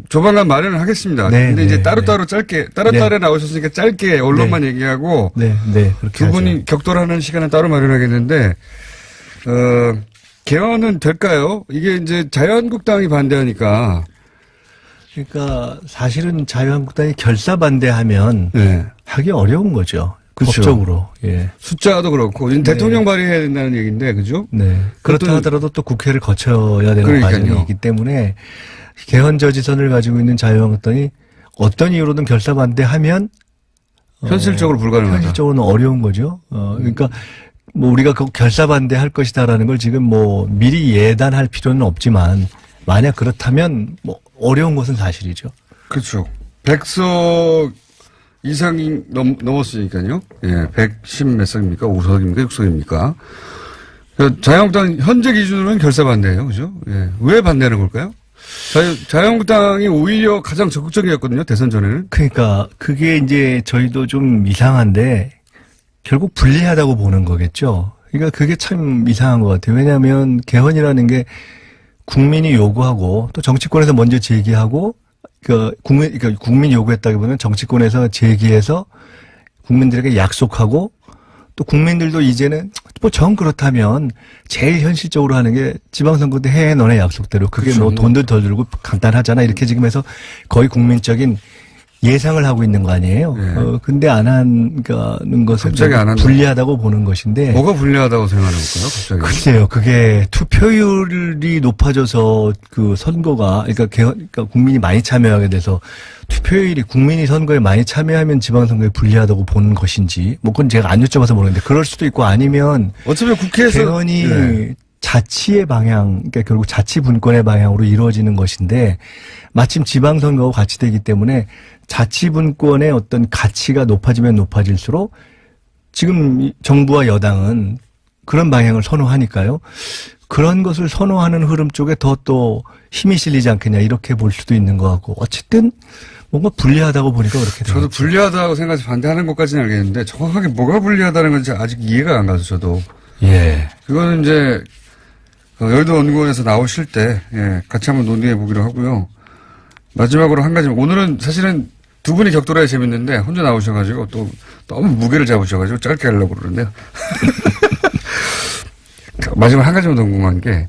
조만간 마련을 하겠습니다. 근데 이제 따로따로 짧게 따로따로 나오셨으니까 짧게 언론만 얘기하고 그렇게 두 분이 격돌하는 시간은 따로 마련하겠는데 개헌은 될까요? 이게 이제 자유한국당이 반대하니까. 그러니까 사실은 자유한국당이 결사 반대하면 하기 어려운 거죠. 그렇죠. 법적으로. 숫자도 그렇고 대통령 발의해야 된다는 얘기인데 그죠? 그렇다 하더라도 또 국회를 거쳐야 되는 과정이 있기 때문에 개헌 저지선을 가지고 있는 자유한국당이 어떤 이유로든 결사 반대하면 현실적으로 불가능하다. 현실적으로는 어려운 거죠. 그러니까 우리가 그 결사 반대할 것이다라는 걸 지금 미리 예단할 필요는 없지만 만약 그렇다면 어려운 것은 사실이죠. 그렇죠. 100석 이상이 넘었으니까요. 110 몇 석입니까? 5석입니까? 6석입니까? 자유한국당 현재 기준으로는 결사 반대예요. 그죠? 왜 반대하는 걸까요? 자유한국당이 오히려 가장 적극적이었거든요. 대선 전에는. 그러니까 그게 이제 저희도 좀 이상한데 결국 불리하다고 보는 거겠죠. 그러니까 그게 참 이상한 것 같아요. 왜냐하면 개헌이라는 게 국민이 요구하고 또 정치권에서 먼저 제기하고 국민 요구했다기보다는 정치권에서 제기해서 국민들에게 약속하고 또 국민들도 이제는 뭐 정 그렇다면 제일 현실적으로 하는 게 지방선거 때 해 너네 약속대로 그게 그렇죠. 뭐 돈도 덜 들고 간단하잖아 이렇게 지금 해서 거의 국민적인 예상을 하고 있는 거 아니에요. 네. 근데 안 하는 것은 갑자기 안 한다. 불리하다고 보는 것인데. 뭐가 불리하다고 생각하는 걸까요? 갑자기. 글쎄요, 그게 투표율이 높아져서 그 선거가, 그러니까 국민이 많이 참여하게 돼서 투표율이 국민이 선거에 많이 참여하면 지방선거에 불리하다고 보는 것인지, 뭐 그건 제가 안 여쭤봐서 모르겠는데 그럴 수도 있고 아니면 어차피 국회에서 개헌이 네. 자치의 방향, 그러니까 결국 자치 분권의 방향으로 이루어지는 것인데 마침 지방선거와 같이 되기 때문에 자치 분권의 어떤 가치가 높아지면 높아질수록 지금 정부와 여당은 그런 방향을 선호하니까요. 그런 것을 선호하는 흐름 쪽에 더 또 힘이 실리지 않겠냐 이렇게 볼 수도 있는 것 같고 어쨌든 뭔가 불리하다고 보니까 그렇게 저도 되겠죠. 불리하다고 생각해서 반대하는 것까지는 알겠는데 정확하게 뭐가 불리하다는 건지 아직 이해가 안 가서 저도. 예. 그거는 이제 여의도 연구원에서 나오실 때 같이 한번 논의해 보기로 하고요. 마지막으로 한 가지 오늘은 사실은 두 분이 격돌해야 재밌는데 혼자 나오셔가지고 또 너무 무게를 잡으셔가지고 짧게 하려고 그러는데요. 마지막 한 가지만 더 궁금한 게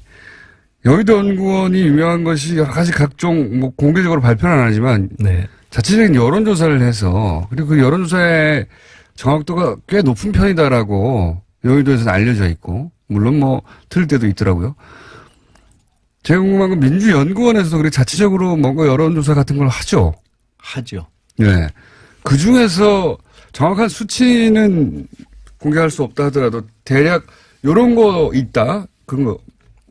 여의도 연구원이 유명한 것이 여러 가지 각종 뭐 공개적으로 발표는 안 하지만 네. 자체적인 여론조사를 해서 그리고 그 여론조사의 정확도가 꽤 높은 편이다라고 여의도에서는 알려져 있고 물론 뭐 틀릴 때도 있더라고요. 제가 궁금한 건 민주연구원에서도 그렇게 자체적으로 뭔가 여론조사 같은 걸 하죠. 하죠. 네. 그 중에서 정확한 수치는 공개할 수 없다 하더라도 대략 요런 거 있다? 그런 거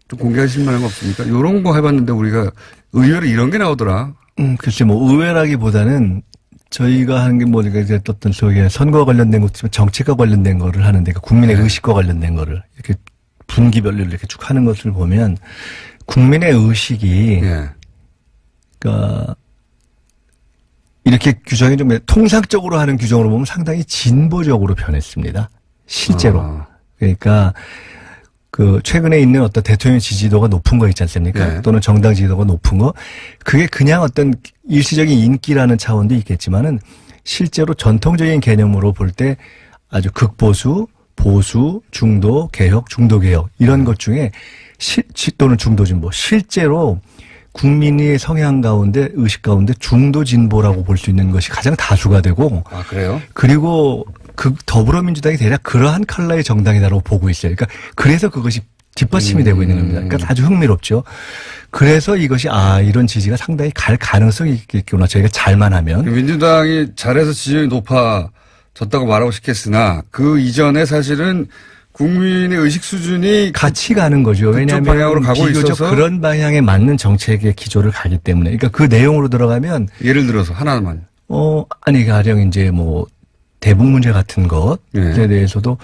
좀 공개하실 만한 거 없습니까? 요런 거 해봤는데 우리가 의외로 이런 게 나오더라. 글쎄 뭐 의외라기보다는 저희가 하는 게 뭐 이제 어떤 소위 선거와 관련된 것이지만 정책과 관련된 거를 하는데 그 국민의 의식과 관련된 거를 이렇게 분기별로 이렇게 쭉 하는 것을 보면 국민의 의식이 예. 그러니까 이렇게 규정이 좀 통상적으로 하는 규정으로 보면 상당히 진보적으로 변했습니다. 실제로. 그러니까 그 최근에 있는 어떤 대통령 지지도가 높은 거 있지 않습니까? 네. 또는 정당 지지도가 높은 거. 그게 그냥 어떤 일시적인 인기라는 차원도 있겠지만은 실제로 전통적인 개념으로 볼 때 아주 극보수, 보수, 중도, 개혁, 중도 개혁 이런 것 중에 또는 중도 진보 실제로 국민의 성향 가운데 의식 가운데 중도 진보라고 볼 수 있는 것이 가장 다수가 되고 아, 그래요? 그리고 그 더불어민주당이 대략 그러한 컬러의 정당이다라고 보고 있어요. 그러니까 그래서 그것이 뒷받침이 되고 있는 겁니다. 그러니까 아주 흥미롭죠. 그래서 이것이 이런 지지가 상당히 갈 가능성이 있겠구나. 저희가 잘만 하면. 민주당이 잘해서 지지율이 높아졌다고 말하고 싶겠으나 그 이전에 사실은 국민의 의식 수준이 같이 가는 거죠. 왜냐하면 방향으로 가고 비교적 있어서 그런 방향에 맞는 정책의 기조를 가기 때문에. 그러니까 그 내용으로 들어가면 예를 들어서 하나만. 가령 이제 뭐 대북 문제 같은 것에 대해서도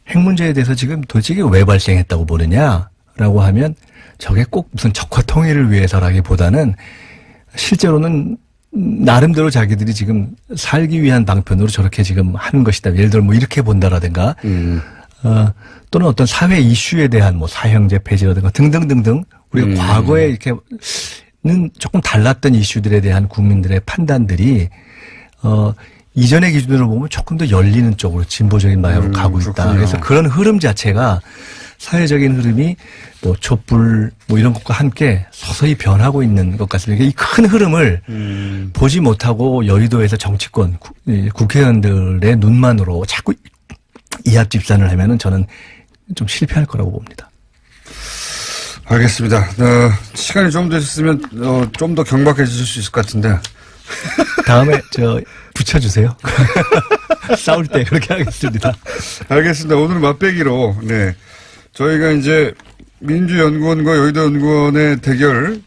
핵 문제에 대해서 지금 도대체 왜 발생했다고 보느냐라고 하면 저게 꼭 무슨 적화 통일을 위해서라기보다는 실제로는 나름대로 자기들이 지금 살기 위한 방편으로 저렇게 지금 하는 것이다. 예를 들어 뭐 이렇게 본다라든가 또는 어떤 사회 이슈에 대한 뭐 사형제 폐지라든가 등등등등 우리가 과거에 이렇게는 조금 달랐던 이슈들에 대한 국민들의 판단들이 이전의 기준으로 보면 조금 더 열리는 쪽으로 진보적인 방향으로 가고 있다. 그렇군요. 그래서 그런 흐름 자체가 사회적인 흐름이 뭐 촛불 뭐 이런 것과 함께 서서히 변하고 있는 것 같습니다. 이 큰 흐름을 보지 못하고 여의도에서 정치권 국회의원들의 눈만으로 자꾸 이합집산을 하면은 저는 좀 실패할 거라고 봅니다. 알겠습니다. 시간이 좀 되셨으면 좀 더 경박해지실 수 있을 것 같은데. 다음에 붙여주세요. 싸울 때 그렇게 하겠습니다. 알겠습니다. 오늘 맛배기로 저희가 이제 민주연구원과 여의도연구원의 대결에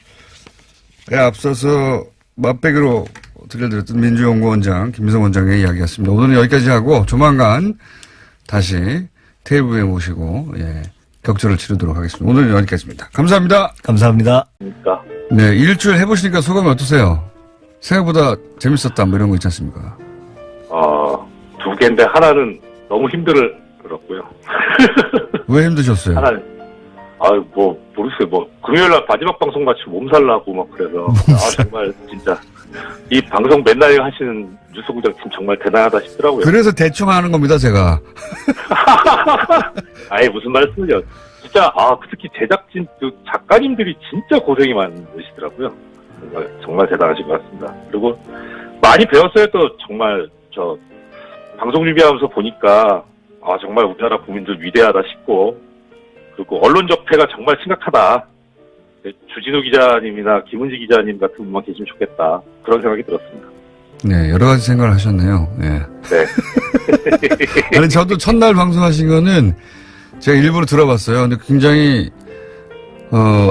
앞서서 맛배기로 들려드렸던 민주연구원장 김민석 원장의 이야기였습니다. 오늘은 여기까지 하고 조만간 다시 테이블에 모시고 격전을 치르도록 하겠습니다. 오늘은 여기까지입니다. 감사합니다. 감사합니다. 그러니까 네, 일주일 해보시니까 소감이 어떠세요? 생각보다 재밌었다 뭐 이런 거 있지 않습니까? 두 개인데 하나는 너무 힘들었고요. 왜 힘드셨어요? 하나는 모르겠어요. 금요일날 마지막 방송 같이 몸살 나고 막 그래서 정말 진짜 이 방송 맨날 하시는 뉴스공장팀 정말 대단하다 싶더라고요. 그래서 대충 하는 겁니다, 제가. 아예 무슨 말씀이요. 진짜, 특히 제작진, 작가님들이 진짜 고생이 많으시더라고요. 정말 대단하신 것 같습니다. 그리고 많이 배웠어요. 또 정말 방송 준비하면서 보니까 정말 우리나라 국민들 위대하다 싶고, 그리고 언론적 폐가 정말 심각하다. 주진우 기자님이나 김은지 기자님 같은 분만 계시면 좋겠다. 그런 생각이 들었습니다. 네, 여러 가지 생각을 하셨네요. 네. 네. 아니, 저도 첫날 방송하신 거는 제가 일부러 들어봤어요. 근데 굉장히,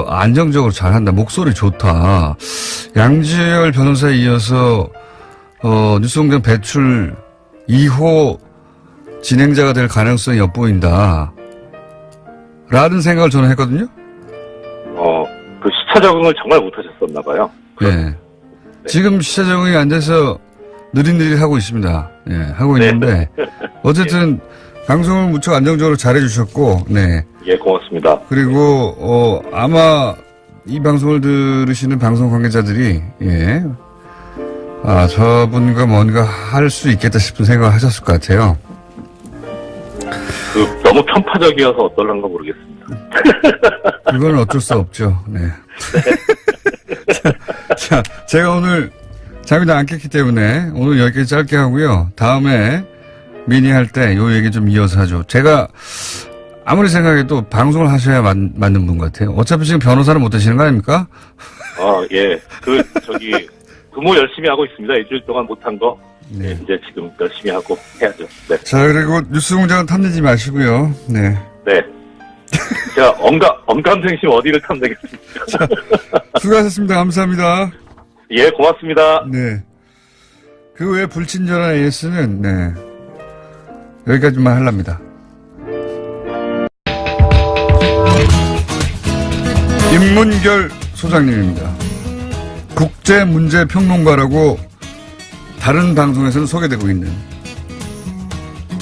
안정적으로 잘한다. 목소리 좋다. 양지열 변호사에 이어서, 뉴스공장 배출 2호 진행자가 될 가능성이 엿보인다. 라는 생각을 저는 했거든요. 그 시차 적응을 정말 못하셨었나 봐요. 네. 지금 시차 적응이 안 돼서 느릿느릿 하고 있습니다. 예, 하고 있는데. 어쨌든, 방송을 무척 안정적으로 잘해주셨고, 네. 예, 고맙습니다. 그리고, 아마 이 방송을 들으시는 방송 관계자들이, 예. 저분과 뭔가 할 수 있겠다 싶은 생각을 하셨을 것 같아요. 너무 편파적이어서 어떨란가 모르겠습니다. 그건 어쩔 수 없죠. 네. 자, 제가 오늘 잠이 다 안 깼기 때문에 오늘 여기까지 짧게 하고요. 다음에 미니 할 때 요 얘기 좀 이어서 하죠. 제가 아무리 생각해도 방송을 하셔야 맞는 분 같아요. 어차피 지금 변호사는 못 하시는 거 아닙니까? 예. 근무 열심히 하고 있습니다. 일주일 동안 못한 거. 네. 이제 지금 열심히 하고 해야죠. 네. 자, 그리고 뉴스공장은 탐내지 마시고요. 네. 네. 제가 엄감생심 어디를 탐내겠습니까? 수고하셨습니다. 감사합니다. 예, 고맙습니다. 네. 그 외에 불친절한 AS는, 네. 여기까지만 하랍니다. 임문결 소장님입니다. 국제문제평론가라고 다른 방송에서는 소개되고 있는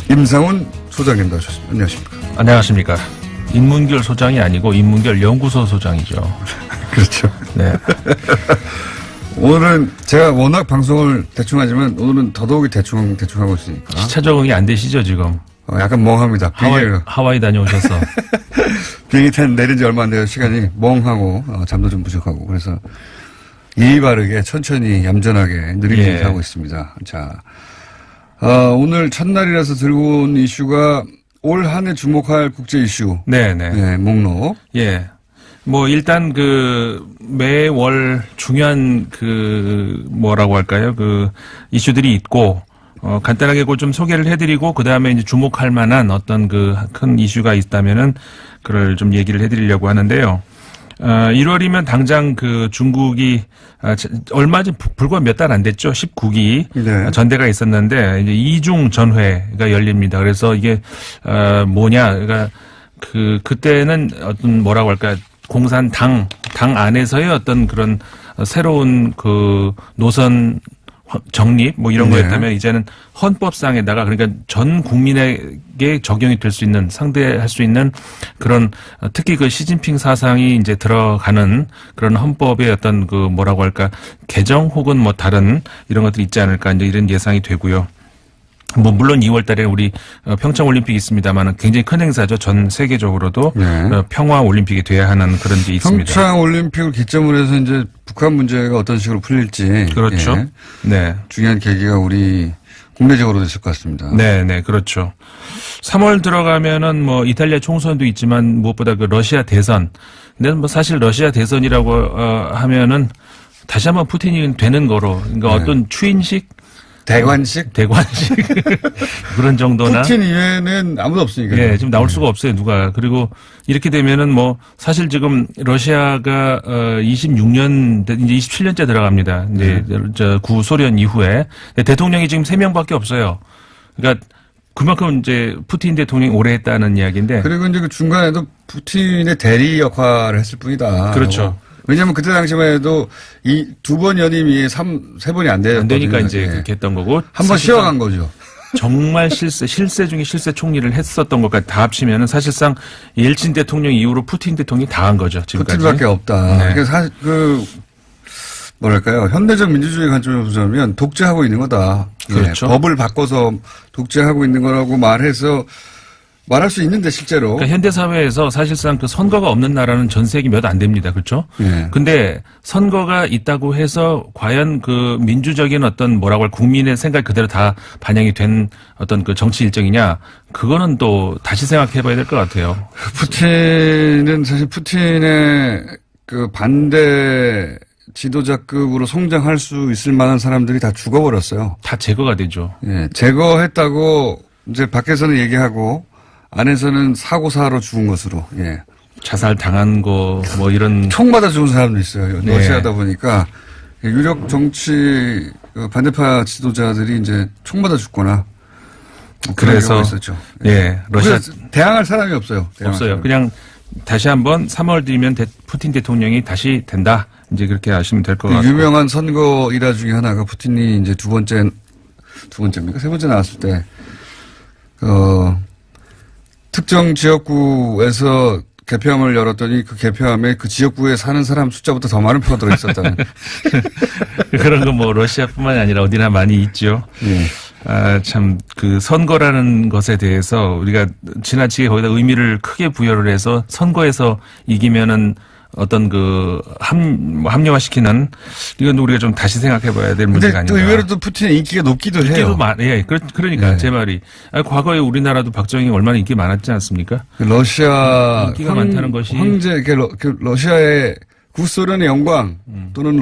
임상훈 소장님 나오셨습니다. 안녕하십니까. 안녕하십니까. 인문결 소장이 아니고 인문결 연구소 소장이죠. 그렇죠. 네. 오늘은 제가 워낙 방송을 대충 하지만 오늘은 더더욱이 대충 하고 있으니까. 시차 적응이 안 되시죠, 지금? 약간 멍합니다. 하와이 다녀오셔서. 비행기 내린 지 얼마 안 돼요. 시간이 멍하고, 잠도 좀 부족하고. 그래서 예의 바르게 천천히 얌전하게 느리게 하고 있습니다. 자, 오늘 첫날이라서 들고 온 이슈가 올 한 해 주목할 국제 이슈. 네네. 네, 목록. 예. 일단 매월 중요한 뭐라고 할까요? 이슈들이 있고, 간단하게 그걸 좀 소개를 해드리고, 그 다음에 이제 주목할 만한 어떤 큰 이슈가 있다면은, 그걸 좀 얘기를 해드리려고 하는데요. 1월이면 당장 중국이 얼마 전 불과 몇 달 안 됐죠. 19기 네. 전대가 있었는데 이제 이중 전회가 열립니다. 그래서 이게 뭐냐? 그러니까 그때는 어떤 뭐라고 할까? 공산 당 안에서의 어떤 그런 새로운 노선 정립 이런 거였다면 이제는 헌법상에다가 그러니까 전 국민에게 적용이 될 수 있는 상대할 수 있는 그런 특히 시진핑 사상이 이제 들어가는 그런 헌법의 어떤 뭐라고 할까 개정 혹은 다른 이런 것들이 있지 않을까 이제 이런 예상이 되고요. 물론 2월 달에 우리 평창 올림픽이 있습니다만 굉장히 큰 행사죠. 전 세계적으로도 평화 올림픽이 돼야 하는 그런 게 있습니다. 평창 올림픽을 기점으로 해서 이제 북한 문제가 어떤 식으로 풀릴지. 그렇죠. 예. 네. 중요한 계기가 우리 국내적으로도 있을 것 같습니다. 네, 그렇죠. 3월 들어가면은 이탈리아 총선도 있지만 무엇보다 러시아 대선. 근데 사실 러시아 대선이라고 하면은 다시 한번 푸틴이 되는 거로 그러니까 어떤 추인식 대관식 그런 정도나 푸틴 이외에는 아무도 없으니까. 예, 지금 나올 수가 없어요, 누가. 그리고 이렇게 되면은 사실 지금 러시아가 26년 이제 27년째 들어갑니다. 이제 구소련 이후에 대통령이 지금 3명밖에 없어요. 그러니까 그만큼 이제 푸틴 대통령이 오래 했다는 이야기인데. 그리고 이제 중간에도 푸틴의 대리 역할을 했을 뿐이다. 그렇죠. 왜냐하면 그때 당시만 해도 이 2번 연임이 3번이 안 되니까 이제 그렇게 했던 거고. 한 번 쉬어간 거죠. 정말 실세 중에 실세 총리를 했었던 것까지 다 합치면은 사실상 옐친 대통령 이후로 푸틴 대통령이 다 한 거죠, 지금까지. 푸틴밖에 없다. 네. 그러니까 사실 뭐랄까요. 현대적 민주주의 관점에서 보자면 독재하고 있는 거다. 그렇죠. 예, 법을 바꿔서 독재하고 있는 거라고 말할 수 있는데 실제로. 그러니까 현대 사회에서 사실상 그 선거가 없는 나라는 전 세계 몇 안 됩니다. 그렇죠? 예. 근데 선거가 있다고 해서 과연 그 민주적인 어떤 뭐라고 할 국민의 생각 그대로 다 반영이 된 어떤 그 정치 일정이냐? 그거는 또 다시 생각해 봐야 될 것 같아요. 푸틴은 사실 푸틴의 그 반대 지도자급으로 성장할 수 있을 만한 사람들이 다 죽어버렸어요. 다 제거가 되죠. 예, 제거했다고 이제 밖에서는 얘기하고 안에서는 사고사로 죽은 것으로. 예. 자살 당한 거 뭐 이런 총 맞아 죽은 사람도 있어요. 네. 러시아다 보니까 유력 정치 반대파 지도자들이 이제 총 맞아 죽거나 뭐 그런 그래서 경우가 있었죠. 예, 러시아 대항할 사람이 없어요. 대항할 없어요. 사람이. 그냥 다시 한번 3월 뒤면 푸틴 대통령이 다시 된다. 이제 그렇게 아시면 될 것 그 같고. 유명한 선거 일화 중에 하나가 푸틴이 이제 두 번째입니까? 세 번째 나왔을 때, 특정 지역구에서 개표함을 열었더니 그 개표함에 그 지역구에 사는 사람 숫자보다 더 많은 표가 들어있었다는. 그런 거 뭐 러시아뿐만이 아니라 어디나 많이 있죠. 예. 아, 참, 그 선거라는 것에 대해서 우리가 지나치게 거기다 의미를 크게 부여를 해서 선거에서 이기면은 어떤 그 합리화시키는 이건 우리가 좀 다시 생각해 봐야 될 문제가 근데 아닌가. 또 의외로 또 푸틴의 인기가 높기도 해요. 예, 그러니까 네. 제 말이. 과거에 우리나라도 박정희 얼마나 인기 많았지 않습니까? 러시아 인기가 많다는 것이 황제 러시아의 구소련의 영광 또는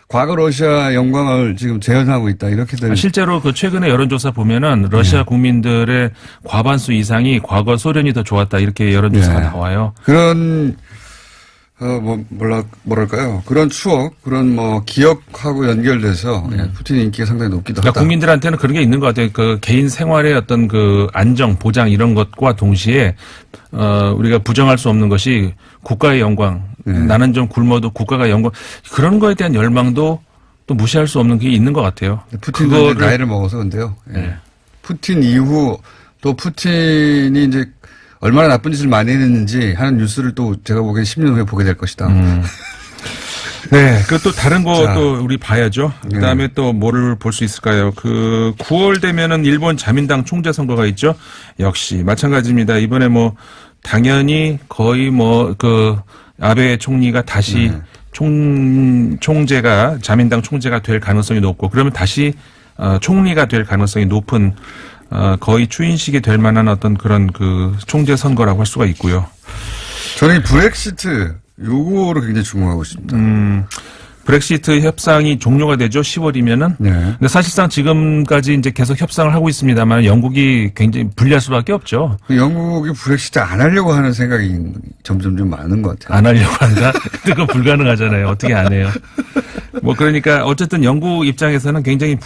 과거 러시아 영광을 지금 재현하고 있다 이렇게 되는. 실제로 그 최근에 여론조사 보면은 러시아 국민들의 과반수 이상이 과거 소련이 더 좋았다 이렇게 여론조사가 네. 나와요. 그런 뭐랄까요? 그런 추억, 그런 뭐 기억하고 연결돼서 예, 푸틴의 인기가 상당히 높기도 그러니까 하다. 국민들한테는 그런 게 있는 것 같아요. 그 개인 생활의 어떤 그 안정, 보장 이런 것과 동시에 우리가 부정할 수 없는 것이 국가의 영광. 나는 좀 굶어도 국가가 영광. 그런 거에 대한 열망도 또 무시할 수 없는 게 있는 것 같아요. 푸틴도 이제 나이를 먹어서 근데요. 예. 네. 푸틴 이후 또 푸틴이 이제 얼마나 나쁜 짓을 많이 했는지 하는 뉴스를 또 제가 보기엔 10년 후에 보게 될 것이다. 네. 그 또 다른 거 자. 또 우리 봐야죠. 그 다음에 또 뭐를 볼 수 있을까요? 그 9월 되면은 일본 자민당 총재 선거가 있죠. 역시 마찬가지입니다. 이번에 뭐 당연히 거의 뭐 그 아베 총리가 다시 총재가 자민당 총재가 될 가능성이 높고 그러면 다시 총리가 될 가능성이 높은 거의 추인식이 될 만한 어떤 그런 그 총재 선거라고 할 수가 있고요. 저는 이 브렉시트 요거를 굉장히 주목하고 있습니다. 브렉시트 협상이 종료가 되죠. 10월이면은. 네. 근데 사실상 지금까지 이제 계속 협상을 하고 있습니다만 영국이 굉장히 불리할 수밖에 없죠. 영국이 브렉시트 안 하려고 하는 생각이 점점 좀 많은 것 같아요. 안 하려고 한다? 근데 그거 불가능하잖아요. 어떻게 안 해요? 뭐 그러니까 어쨌든 영국 입장에서는 굉장히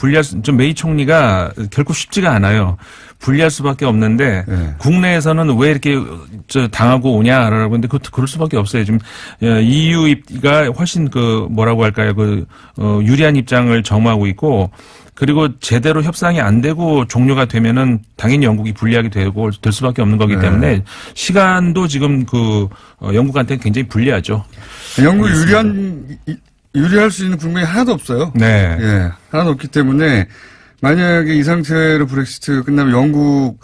좀 메이 총리가 결코 쉽지가 않아요. 불리할 수밖에 없는데 네. 국내에서는 왜 이렇게 당하고 오냐라고 하는데 그럴 수밖에 없어요. 지금 EU가 훨씬 그 뭐라고 할까요? 유리한 입장을 점하고 있고 그리고 제대로 협상이 안 되고 종료가 되면은 당연히 영국이 불리하게 될 수밖에 없는 거기 때문에 시간도 지금 영국한테 굉장히 불리하죠. 영국이 유리할 수 있는 국면이 하나도 없어요. 네. 예. 하나도 없기 때문에 만약에 이 상태로 브렉시트 끝나면 영국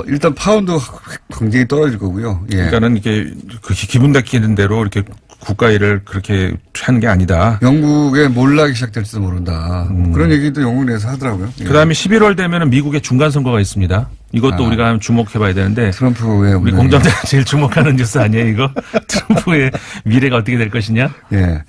일단 파운드 굉장히 떨어질 거고요. 예. 그러니까는 이게 기분 닦이는 대로 이렇게 국가 일을 그렇게 하는 게 아니다. 영국에 몰락이 시작될지도 모른다. 그런 얘기도 영국 내에서 하더라고요. 예. 그다음에 11월 되면은 미국의 중간 선거가 있습니다. 이것도 우리가 한번 주목해봐야 되는데 트럼프의 우리 공정대가 제일 주목하는 뉴스 아니에요, 이거? 트럼프의 미래가 어떻게 될 것이냐? 예.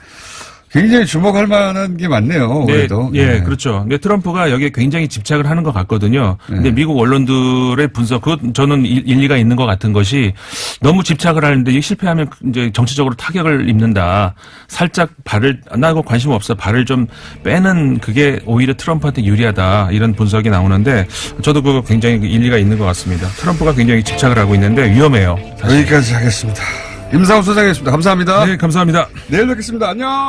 굉장히 주목할 만한 게 많네요. 네, 그래도. 예, 그렇죠. 근데 트럼프가 여기에 굉장히 집착을 하는 것 같거든요. 근데 미국 언론들의 분석, 그것 저는 일리가 있는 것 같은 것이 너무 집착을 하는데 이게 실패하면 이제 정치적으로 타격을 입는다. 살짝 나 그거 관심 없어. 발을 좀 빼는 그게 오히려 트럼프한테 유리하다. 이런 분석이 나오는데 저도 그거 굉장히 일리가 있는 것 같습니다. 트럼프가 굉장히 집착을 하고 있는데 위험해요. 사실. 여기까지 하겠습니다. 임상훈 소장이었습니다. 감사합니다. 네, 감사합니다. 내일 뵙겠습니다. 안녕.